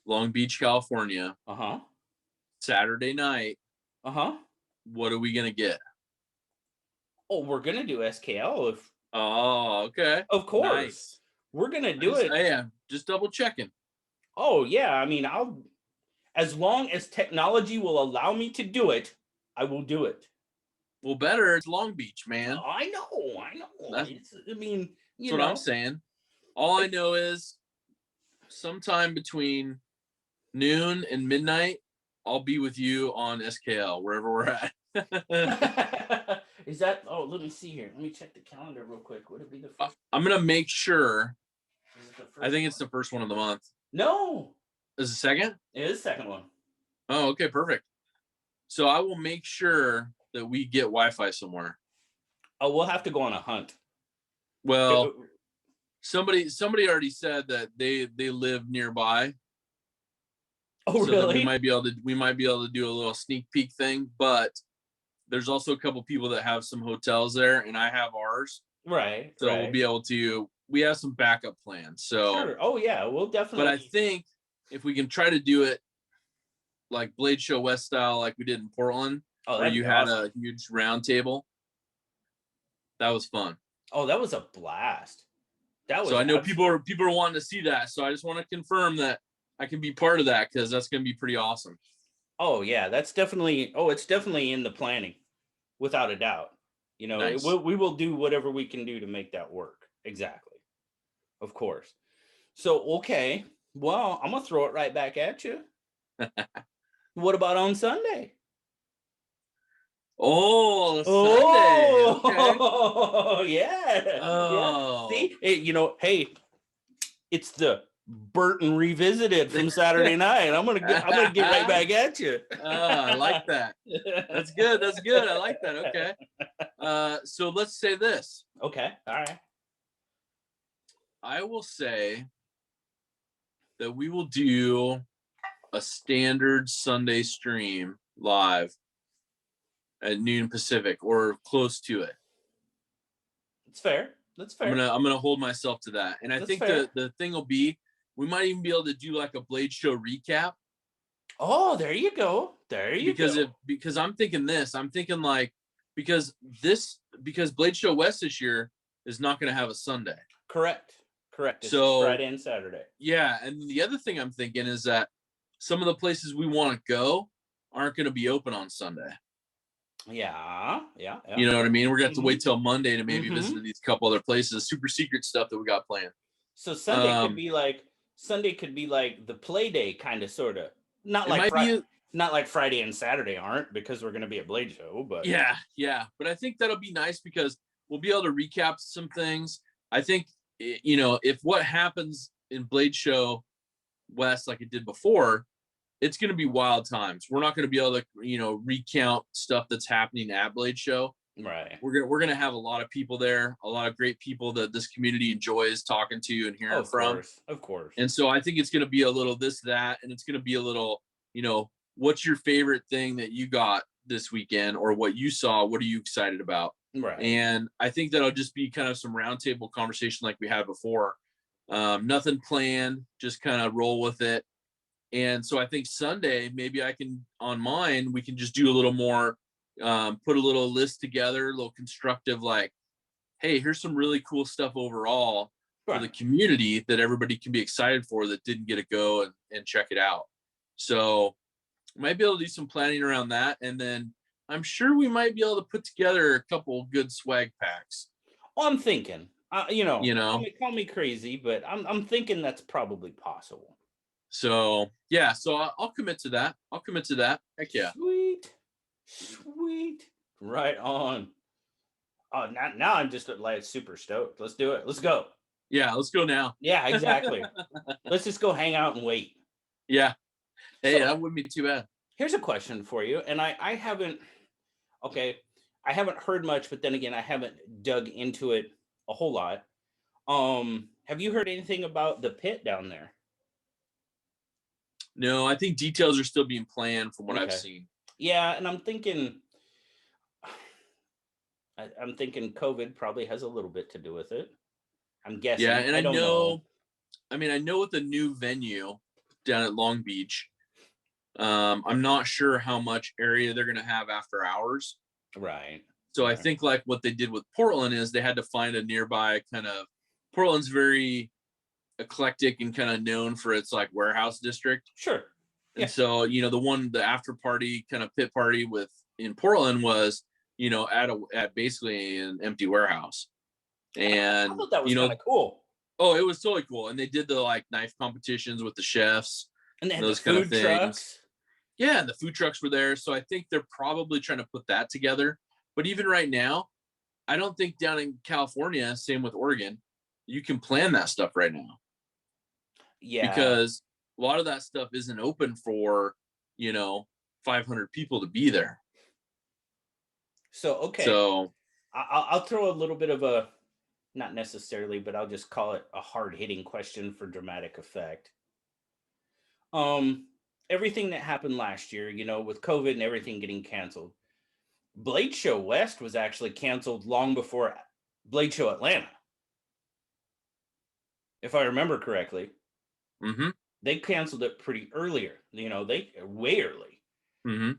Long Beach, California, Uh-huh. Saturday night. Uh-huh. What are we gonna get? Oh, we're gonna do SKL if Oh, okay. of course. Nice. We're gonna do it. Yeah, just double checking. Oh yeah. I mean, as long as technology will allow me to do it, I will do it. Well, better. It's Long Beach, man. I know. That's, I mean, that's what I'm saying. All I know is sometime between noon and midnight, I'll be with you on SKL, wherever we're at. Is that, oh, let me see here. Let me check the calendar real quick. Would it be the first? I'm going to make sure. I think one? it's the first one of the month. No. Is the second? It is the second one. Oh, okay, perfect. So I will make sure that we get Wi-Fi somewhere. Oh, we'll have to go on a hunt. Well, somebody already said that they live nearby. Oh, so really? we might be able to do a little sneak peek thing, but there's also a couple people that have some hotels there, and I have ours. Right. So we'll be able to. We have some backup plans. So. Sure. Oh yeah, we'll definitely. But I think if we can try to do it like Blade Show West style, like we did in Portland, where you had a huge round table, that was fun. Oh, that was a blast. That was. So I know people are wanting to see that. So I just want to confirm that I can be part of that, because that's going to be pretty awesome. Oh yeah, that's definitely. Oh, it's definitely in the planning, without a doubt. You know, Nice. we will do whatever we can do to make that work. Exactly. Of course. So okay, well, I'm gonna throw it right back at you. What about on Sunday? Oh, Sunday. Okay. Oh, yeah. Yeah. Oh. See, hey, it's the Burton Revisited from Saturday night. I'm gonna get right back at you. I like that. That's good. That's good. I like that. Okay. So let's say this. Okay. All right. I will say that we will do a standard Sunday stream live at noon Pacific or close to it. It's fair. That's I'm fair. gonna hold myself to that. And I That's think fair. the thing will be we might even be able to do like a Blade Show recap Oh, there you go. There you go. because I'm thinking this. I'm thinking like because Blade Show West this year is not gonna have a Sunday. Correct. Correct. It's just So Friday and Saturday. yeah, and the other thing I'm thinking is that some of the places we want to go aren't going to be open on Sunday. Yeah. Yeah. Yeah. You know what I mean? We're going to have to Mhm. wait till Monday to maybe Mhm. visit these couple other places, super secret stuff that we got planned. So Sunday could be like the play day, kind of, sort of. Not It like might be, not like Friday and Saturday aren't, because we're gonna be at Blade Show, but yeah. But I think that'll be nice because we'll be able to recap some things. I think, if what happens in Blade Show West like it did before, it's going to be wild times. We're not going to be able to, recount stuff that's happening at Blade Show. right. We're gonna have a lot of people there, a lot of great people that this community enjoys talking to and hearing Of from. course, of course. And so I think it's gonna be a little this, that, and it's gonna be a little, what's your favorite thing that you got this weekend or what you saw? What are you excited about? Right. And I think that'll just be kind of some roundtable conversation like we had before. Nothing planned, just kind of roll with it. And so I think Sunday, maybe on mine, we can just do a little more, put a little list together, a little constructive, like, hey, here's some really cool stuff overall for the Right. community that everybody can be excited for that didn't get to go and check it out. So might be able to do some planning around that. And then I'm sure we might be able to put together a couple good swag packs. Well, I'm thinking, You call know, me crazy, but I'm thinking that's probably possible. so yeah, so I'll commit to that. I'll commit to that. Heck yeah. Sweet, sweet, right on. Oh, now I'm just like super stoked. Let's do it. Let's go. Yeah, let's go now. Yeah, exactly. Let's just go hang out and wait. Yeah. Hey, So that wouldn't be too bad. here's a question for you, and I haven't. Okay, I haven't heard much, but then again, I haven't dug into it a whole lot. Have you heard anything about the pit down there? No, I think details are still being planned from what I've Okay. seen. Yeah, and I'm thinking COVID probably has a little bit to do with it. I'm Yeah, guessing. and I don't know. I know with the new venue down at Long Beach, I'm not sure how much area they're gonna have after hours. Right. So I Right. think like what they did with Portland is they had to find a nearby kind of Portland's very eclectic and kind of known for its like warehouse district. Sure. And Yeah. so, the after party kind of pit party with in Portland was, at basically an empty warehouse. I And, thought that was kind of cool. oh, it was totally cool. And they did the like knife competitions with the chefs And they and had the those kind of food things. trucks. Yeah, and the food trucks were there. So I think they're probably trying to put that together. But even right now, I don't think down in California, same with Oregon, you can plan that stuff right now Yeah. because a lot of that stuff isn't open for, you know, 500 people to be there. So okay, So, I'll throw a little bit of a, not necessarily, but I'll just call it a hard hitting question for dramatic effect. Um, Everything that happened last year, with COVID and everything getting canceled, Blade Show West was actually canceled long before Blade Show Atlanta, if I remember correctly. mm-hmm, They canceled it pretty earlier. They way early. mm-hmm.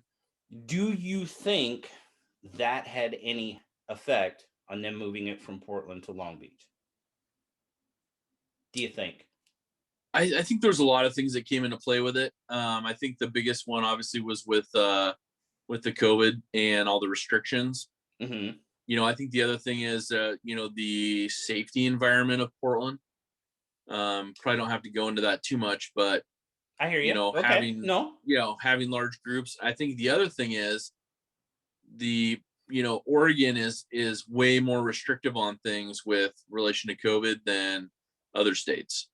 Do you think that had any effect on them moving it from Portland to Long Beach? Do you think? I think there's a lot of things that came into play with it. I think the biggest one obviously was with the COVID and all the restrictions. Hmm. I think the other thing is, the safety environment of Portland. Probably don't have to go into that too much, but I hear you you. know, Okay. having, No. having large groups. I think the other thing is the, Oregon is way more restrictive on things with relation to COVID than other states.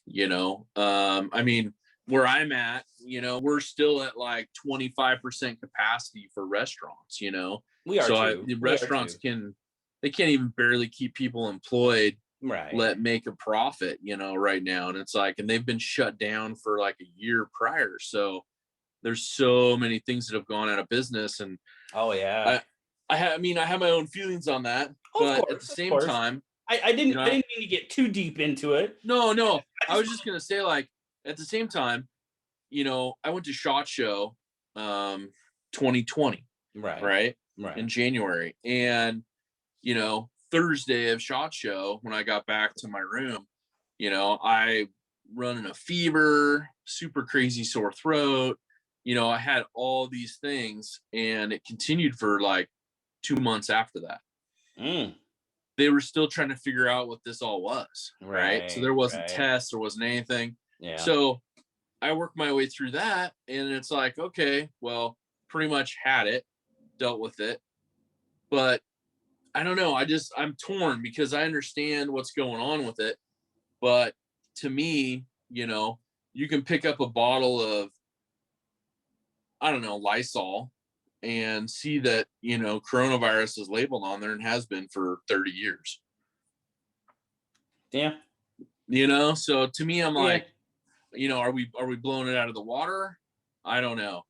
I mean, where I'm at, we're still at like 25% capacity for restaurants, We are so too. the We are restaurants too. they can't even barely keep people employed, Right. make a profit, right now. And it's like, and they've been shut down for like a year prior. So there's so many things that have gone out of business. And Oh yeah. I, I mean, I have my own feelings on that, Of but at the course. Of same course. time, I you didn't. I know, didn't mean to get too deep into it. no, I I just. was just going to say, like, at the same time, I went to SHOT Show, 2020, Right. right? Right. In January. And, Thursday of SHOT Show, when I got back to my room, I running a fever, super crazy sore throat. I had all these things, and it continued for like 2 months after that. Mm. They were still trying to figure out what this all was, right? So Right. there wasn't Right. tests, there wasn't anything. Yeah. So I worked my way through that, and it's like, okay, well, pretty much had it, dealt with it. But I don't know. I'm torn because I understand what's going on with it. But to me, you can pick up a bottle of, I don't know, Lysol and see that, coronavirus is labeled on there and has been for 30 years. Yeah. So to me, I'm Yeah. like, are we blowing it out of the water? I don't know.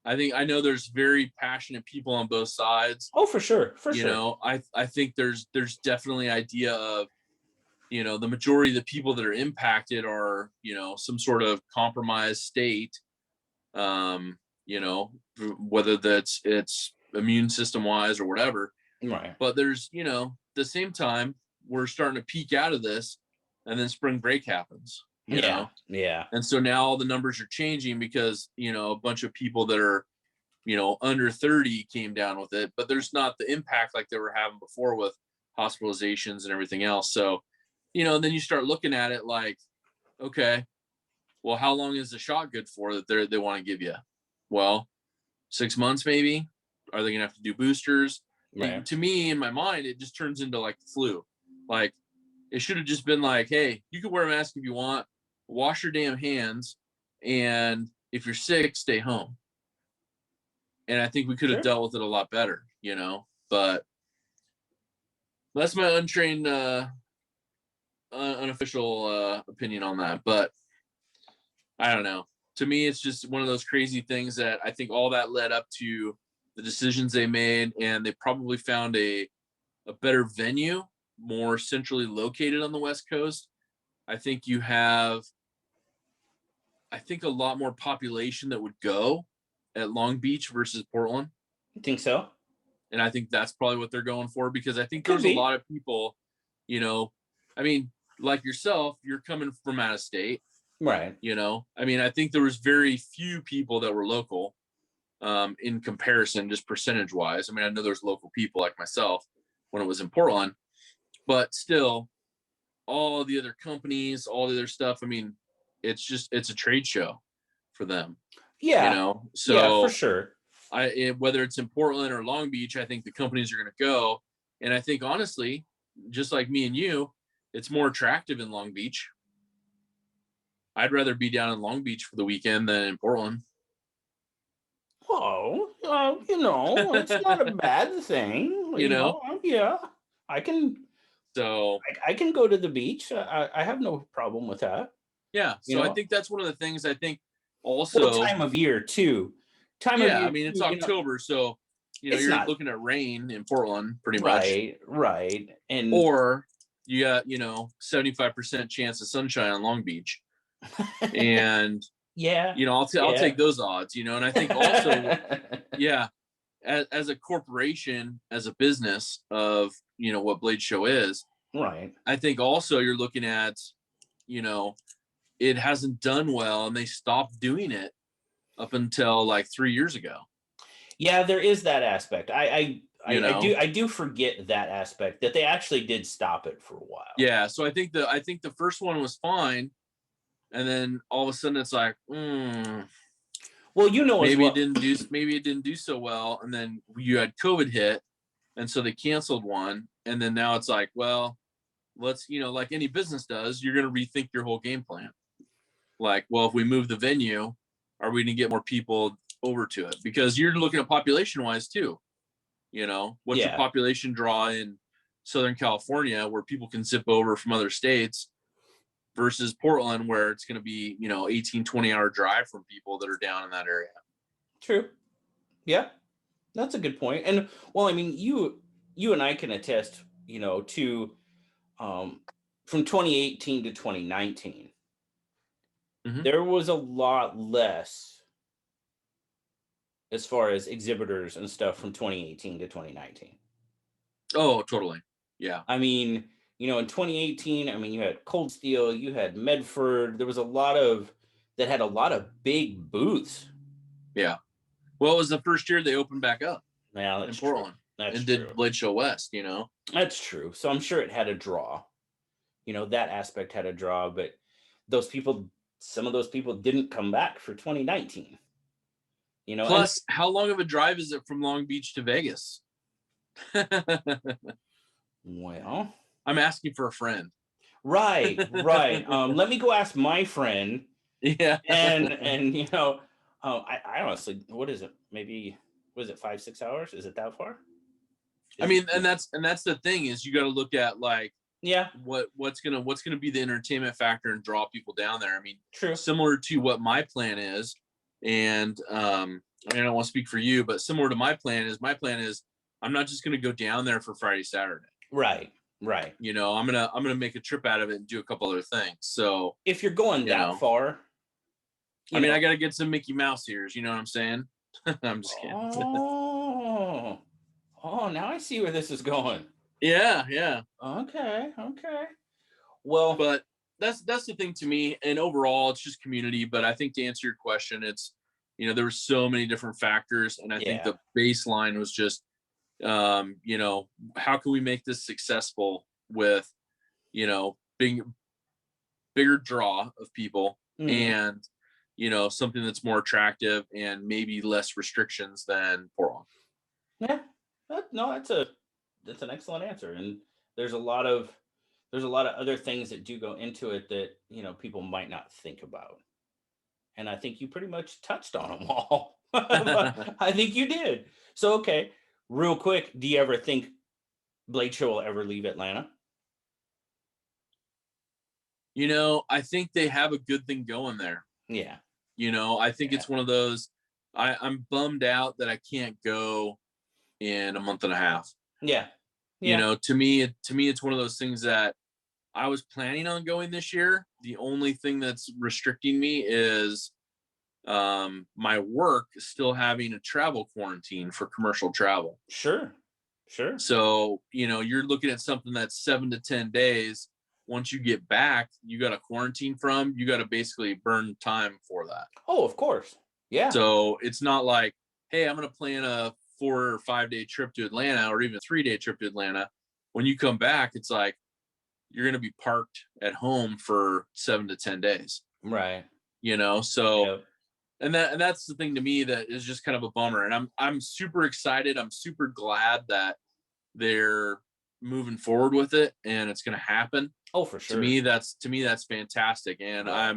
I know there's very passionate people on both sides. Oh, for sure. For sure. I think there's definitely idea of, the majority of the people that are impacted are, some sort of compromised state. Um, whether it's immune system wise or whatever. Right. But there's, the same time we're starting to peak out of this, and then spring break happens, Yeah. Yeah. and so now all the numbers are changing because, a bunch of people that are, under 30 came down with it, but there's not the impact like they were having before with hospitalizations and everything else. So, then you start looking at it like, okay, well, how long is the shot good for that they want to give you? Well, 6 months maybe. Are they gonna have to do boosters? Right. To me, in my mind, it just turns into like the flu. Like, it should have just been like, hey, you can wear a mask if you want, wash your damn hands, and if you're sick, stay home. And I think we could have Sure. dealt with it a lot better, But that's my untrained, unofficial opinion on that. But I don't know. To me, it's just one of those crazy things that I think all that led up to the decisions they made, and they probably found a better venue, more centrally located on the West Coast. I think you have, I think, a lot more population that would go at Long Beach versus Portland. You think so? And I think that's probably what they're going for, because I think Could there's a be. lot of people, I mean, like yourself, you're coming from out of state, Right. I mean, I think there was very few people that were local, in comparison, just percentage wise. I mean, I know there's local people like myself when it was in Portland, but still, all the other companies, all the other stuff, I mean, it's a trade show for them, Yeah. Yeah, for so sure. whether it's in Portland or Long Beach, I think the companies are going to go. And I think, honestly, just like me and you, it's more attractive in Long Beach. I'd rather be down in Long Beach for the weekend than in Portland. Oh, it's not a bad thing. you know Yeah, I can. so I can go to the beach. I have no problem with that. yeah, You so I know, think that's one of the things. I think well, also, time of year too. Time of yeah, year I mean, it's too. October, so It's you're not looking at rain in Portland pretty much, right, right, and or you got 75% chance of sunshine on Long Beach. And yeah, I'll yeah, take those odds, and I think also, yeah, as a corporation, as a business of, what Blade Show is, right. I think also you're looking at, it hasn't done well, and they stopped doing it up until like 3 years ago. Yeah, there is that aspect. You know, I do forget that aspect that they actually did stop it for a while. yeah. So I think the first one was fine, and then all of a sudden it's like, Well, you know as maybe it well. didn't do maybe it didn't do so well, and then you had COVID hit, and so they canceled one, and then now it's like, well, let's, like any business does, you're going to rethink your whole game plan. Like, well, if we move the venue, are we going to get more people over to it? Because you're looking at population wise too. What's your Yeah, population draw in Southern California where people can zip over from other states versus Portland where it's going to be, 18, 20-hour drive from people that are down in that area. true. Yeah, that's a good point. And well, I mean, you and I can attest, to um, from 2018 to 2019, Hmm. there was a lot less as far as exhibitors and stuff from 2018 to 2019. Oh, totally. Yeah. I mean, in 2018, I mean, you had Cold Steel, you had Medford. There was a lot of that had a lot of big booths. Yeah. Well, it was the first year they opened back up Yeah, in that's true. Portland That's and did true. Blade Show West. That's true. So I'm sure it had a draw. That aspect had a draw, but those people, some of those people didn't come back for 2019. And Plus, how long of a drive is it from Long Beach to Vegas? well, I'm asking for a friend. right. Let me go ask my friend, Yeah. and I honestly, what is it? Maybe was it 5-6 hours? Is it that far? I Is mean, it? and that's the thing is you got to look at like Yeah, what's gonna be the entertainment factor and draw people down there. I mean, true. similar to what my plan is, and I don't want to speak for you, but similar to my plan is I'm not just gonna go down there for Friday, Saturday. Right, right. I'm gonna make a trip out of it and do a couple other things. So, If you're going you that know, far, I you mean, know. I gotta get some Mickey Mouse ears. You know what I'm saying? I'm just kidding. Oh, now I see where this is going. Yeah, yeah. Okay, okay. Well, But that's the thing to me. And overall, it's just community. But I think to answer your question, it's there were so many different factors, and I think yeah, the baseline was just how can we make this successful with being bigger draw of people mhm, and something that's more attractive and maybe less restrictions than Portland. yeah. No, that's an excellent answer, and there's a lot of other things that do go into it that people might not think about, and I think you pretty much touched on them all. I think you did. So, okay, real quick, do you ever think Blade Show will ever leave Atlanta? I think they have a good thing going there. Yeah, I think yeah, it's one of those. I'm bummed out that I can't go in a month and a half. yeah, yeah. To me, it's one of those things that I was planning on going this year. The only thing that's restricting me is my work still having a travel quarantine for commercial travel. Sure, sure. So, you're looking at something that's 7 to 10 days. Once you get back, you got to quarantine from, you got to basically burn time for that. Oh, of course. Yeah. So it's not like, hey, I'm going to plan a 4 or 5 day trip to Atlanta or even a 3 day trip to Atlanta. When you come back, it's like you're going to be parked at home for 7 to 10 days, Right. So, Yep. and that's the thing to me that is just kind of a bummer. And I'm super excited. I'm super glad that they're moving forward with it and it's going to happen. Oh, for To sure. me, that's fantastic. And Yeah.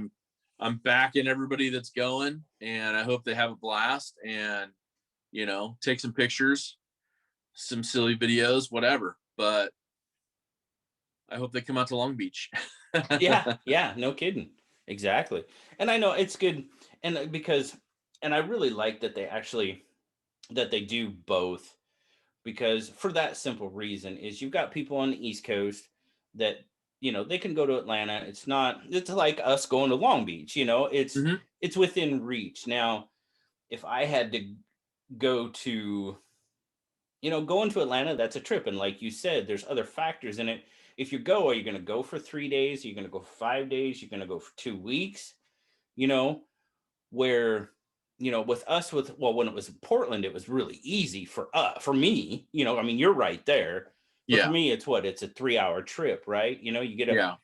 I'm backing everybody that's going, and I hope they have a blast and take some pictures, some silly videos, whatever. But I hope they come out to Long Beach. Yeah. Yeah. No kidding. Exactly. And I know it's good. And and I really like that that they do both, because for that simple reason is you've got people on the East Coast that, they can go to Atlanta. It's like us going to Long Beach, Hmm. it's within reach. Now, if I had to go to going to Atlanta, that's a trip. And like you said, there's other factors in it. If you go, are you going to go for 3 days? Are you going to go for 5 days? You're going to go for 2 weeks? You know, where, with us, well, when it was in Portland, it was really easy for me. I mean, you're right there. But for Yeah, me, it's a 3-hour trip, right? You get yeah,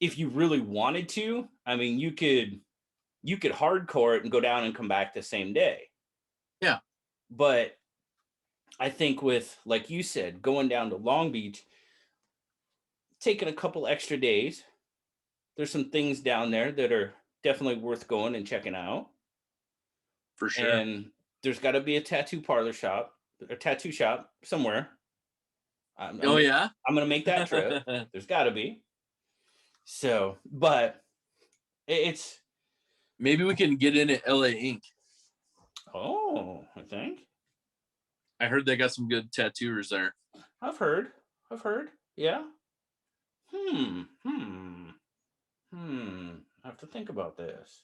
if you really wanted to, I mean, you could hardcore it and go down and come back the same day. Yeah. But I think with, like you said, going down to Long Beach, taking a couple extra days, there's some things down there that are definitely worth going and checking out. For sure. And there's got to be a tattoo parlor shop, a tattoo shop somewhere. I'm Oh gonna, yeah. I'm gonna make that trip. There's got to be. So, but it's Maybe we can get in at LA Ink. I think I heard they got some good tattooers there. I've heard. I've heard. Yeah. Hmm. Hmm. Hmm. I have to think about this.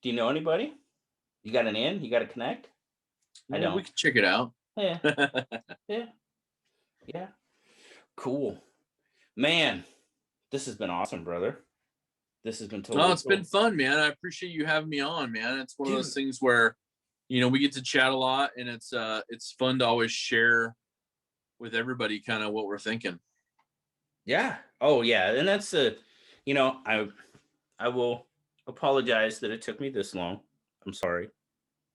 Do you know anybody? You got an in? You got to connect? I Well, we don't. can check it out. Yeah. Yeah. Yeah. Cool. Man, this has been awesome, brother. This has been Oh, totally it's been cool. fun, man. I appreciate you having me on, man. It's one of those Dude. things where, we get to chat a lot, and it's fun to always share with everybody kind of what we're thinking. Yeah. Oh, yeah. And that's I will apologize that it took me this long. I'm sorry.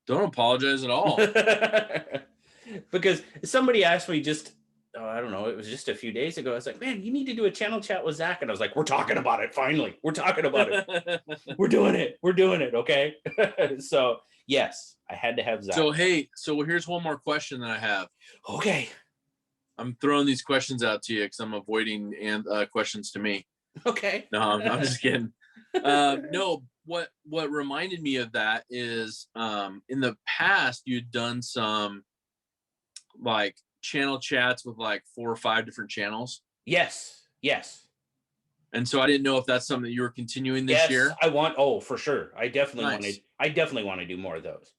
Don't apologize at all. Because somebody asked me just, oh, I don't know, it was just a few days ago. I was like, man, you need to do a channel chat with Zach. And I was like, we're talking about it. Finally, we're talking about it. We're doing it. We're doing it. Okay. So yes, I had to have Zach. So, hey, here's one more question that I have. Okay. I'm throwing these questions out to you because I'm avoiding questions to me. Okay. No, I'm just kidding. No, what reminded me of that is in the past you'd done some like channel chats with like 4 or 5 different channels. Yes. Yes. And so I didn't know if that's something that you were continuing this Yes. year. I want, oh, for sure. Nice. I definitely want to do more of those.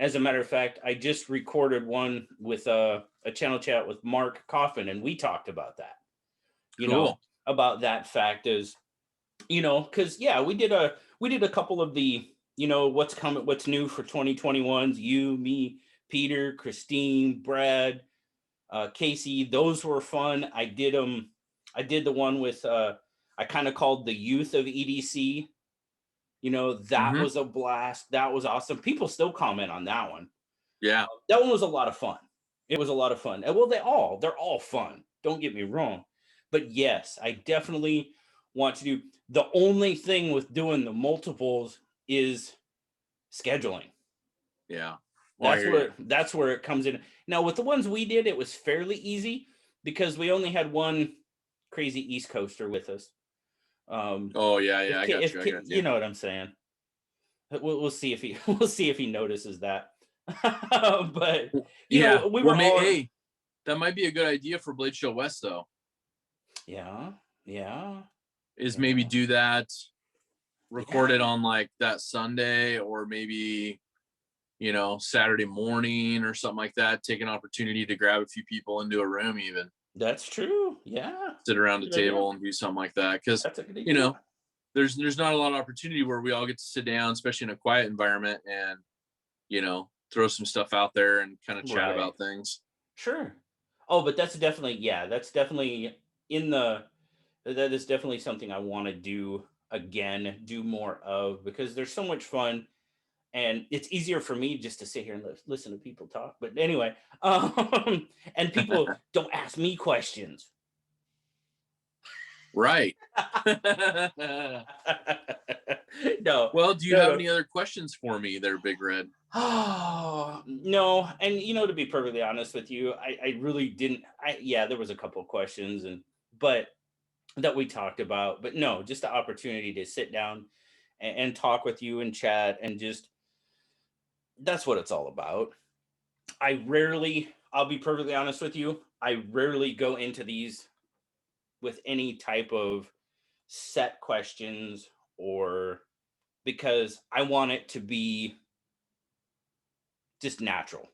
As a matter of fact, I just recorded one with a channel chat with Mark Coffin, and we talked about that, Cool. about that fact is, because yeah, we did a couple of the, what's coming, what's new for 2021s, you, me, Peter, Christine, Brad, Casey. Those were fun. I did the one with I kind of called the youth of EDC. That Mm-hmm. was a blast. That was awesome. People still comment on that one. Yeah. That one was a lot of fun. It was a lot of fun. And well, they're all fun. Don't get me wrong. But yes, I definitely want to do. The only thing with doing the multiples is scheduling. Yeah. Well, I hear you. That's where it comes in. Now with the ones we did, it was fairly easy because we only had one crazy East Coaster with us. Oh yeah, yeah. I got If you. I got you. you know what I'm saying. We'll see if he we'll see if he notices that. But Yeah. we Well, were all, hey, that might be a good idea for Blade Show West, though. yeah, yeah, Is maybe yeah, do that, record yeah. it on like that Sunday, or maybe Saturday morning or something like that. Take an opportunity to grab a few people into a room, even That's true. Yeah, sit around a good idea. table and do something like that. Because That's a good you idea. know, there's not a lot of opportunity where we all get to sit down, especially in a quiet environment, and throw some stuff out there and kind of chat Right. about things. Sure. Oh, but that's definitely, yeah, that's definitely in the that is definitely something I want to do again, do more of, because there's so much fun. And it's easier for me just to sit here and listen to people talk. But anyway, and people don't ask me questions. Right. No, Well, do you no, have no. any other questions for me there, Big Red? Oh, no. And to be perfectly honest with you, I really didn't. Yeah, there was a couple of questions but that we talked about, but no, just the opportunity to sit down and talk with you and chat and just, that's what it's all about. I'll be perfectly honest with you, I rarely go into these with any type of set questions, or because I want it to be just natural,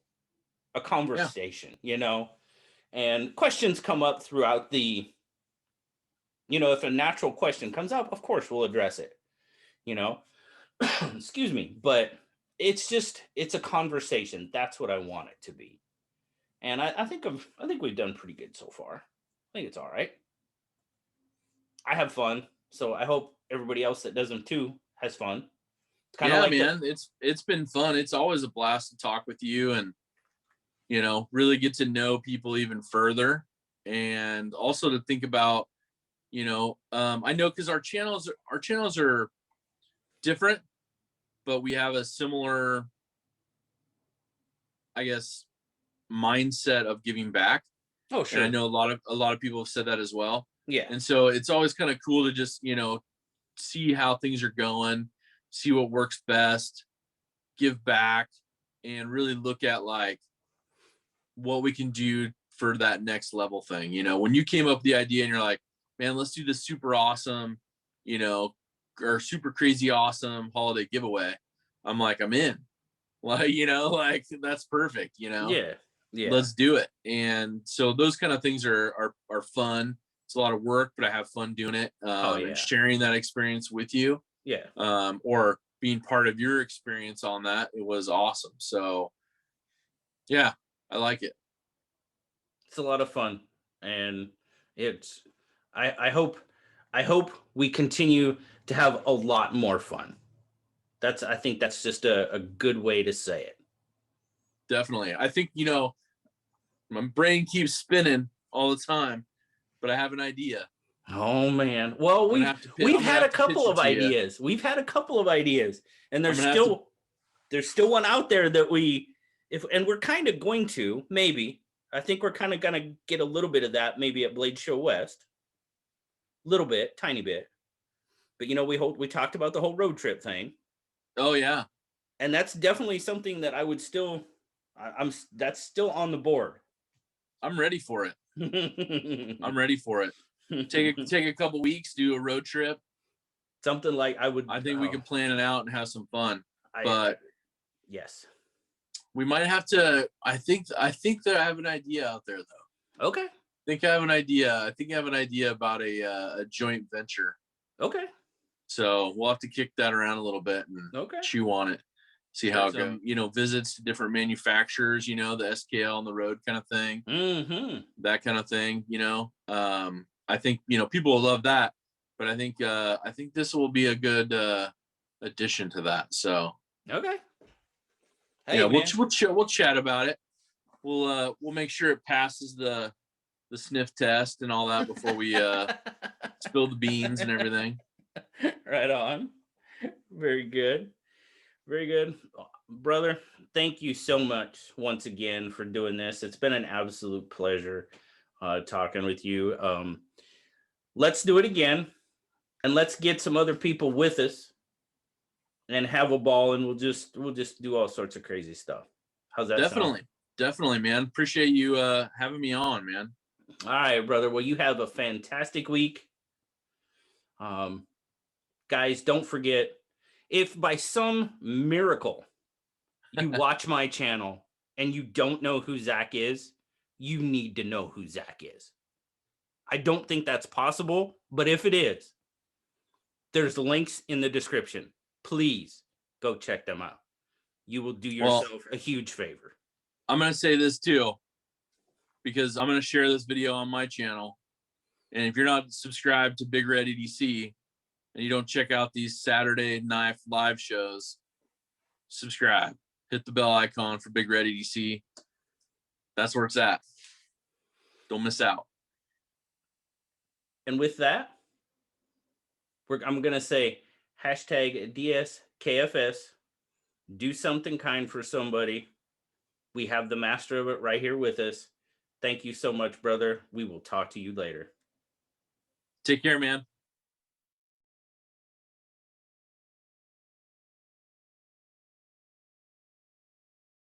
a Yeah. conversation, and questions come up throughout if a natural question comes up, of course we'll address it, you know, excuse me, but it's a conversation. That's what I want it to be. And I think we've done pretty good so far. I think it's all right. I have fun. So I hope everybody else that does them too has fun. It's kind of Yeah, like the man, it's been fun. It's always a blast to talk with you and really get to know people even further, and also to think about, I know because our channels are different, but we have a similar, I guess, mindset of giving back. oh And I sure. know a lot of people have said that as well. Yeah. And so it's always kind of cool to just, see how things are going, see what works best, give back, and really look at like what we can do for that next level thing. When you came up with the idea and you're like, man, let's do this super awesome, you know, or super crazy awesome holiday giveaway. I'm like, I'm in. Like, like that's perfect, Yeah. Yeah. let's do it. And so those kind of things are fun. It's a lot of work, but I have fun doing it, Oh and yeah. sharing that experience with you, Yeah. or being part of your experience on that. It was awesome. So yeah, I like it. It's a lot of fun. And it's I hope we continue to have a lot more fun. I think that's just a good way to say it. Definitely. I think, my brain keeps spinning all the time, but I have an idea. Oh man. Well, I'm gonna we've have to we've I'm gonna had a have to pitch couple it of to you. ideas. We've had a couple of ideas, and I'm gonna have to. there's still one out there that we if and we're kind of going to maybe. I think we're kind of gonna get a little bit of that maybe at Blade Show West. Little bit, tiny bit. But we talked about the whole road trip thing, Oh yeah, and that's definitely something that I would still that's still on the board. I'm ready for it. I'm ready for it. Take a couple weeks, do a road trip. Something like I would I think we can plan it out and have some fun. I But yes. we might have to. I think that I have an idea out there, though. Okay. I think I have an idea. I think I have an idea about a joint venture. Okay. So we'll have to kick that around a little bit and Okay. chew on it, see how Get it goes. some Visits to different manufacturers, the SKL on the road kind of thing, mhm. that kind of thing. I think people will love that, but I think this will be a good addition to that. So Okay. yeah, Hey man. we'll chat about it. We'll make sure it passes the sniff test and all that before we spill the beans and everything. Right on. Very good. Very good. Brother, thank you so much once again for doing this. It's been an absolute pleasure talking with you. Let's do it again, and let's get some other people with us and have a ball, and we'll just do all sorts of crazy stuff. How's that sound? Definitely, definitely, man. Appreciate you having me on, man. All right, brother. Well, you have a fantastic week. Um, guys, don't forget, if by some miracle you watch my channel and you don't know who Zach is, you need to know who Zach is. I don't think that's possible, but if it is, there's links in the description. Please go check them out. You will do Well, yourself a huge favor. I'm gonna say this too, because I'm gonna share this video on my channel. And if you're not subscribed to Big Red EDC and you don't check out these Saturday night live shows, subscribe. Hit the bell icon for Big Red EDC. That's where it's at. Don't miss out. And with that, I'm going to say hashtag DSKFS. Do something kind for somebody. We have the master of it right here with us. Thank you so much, brother. We will talk to you later. Take care, man.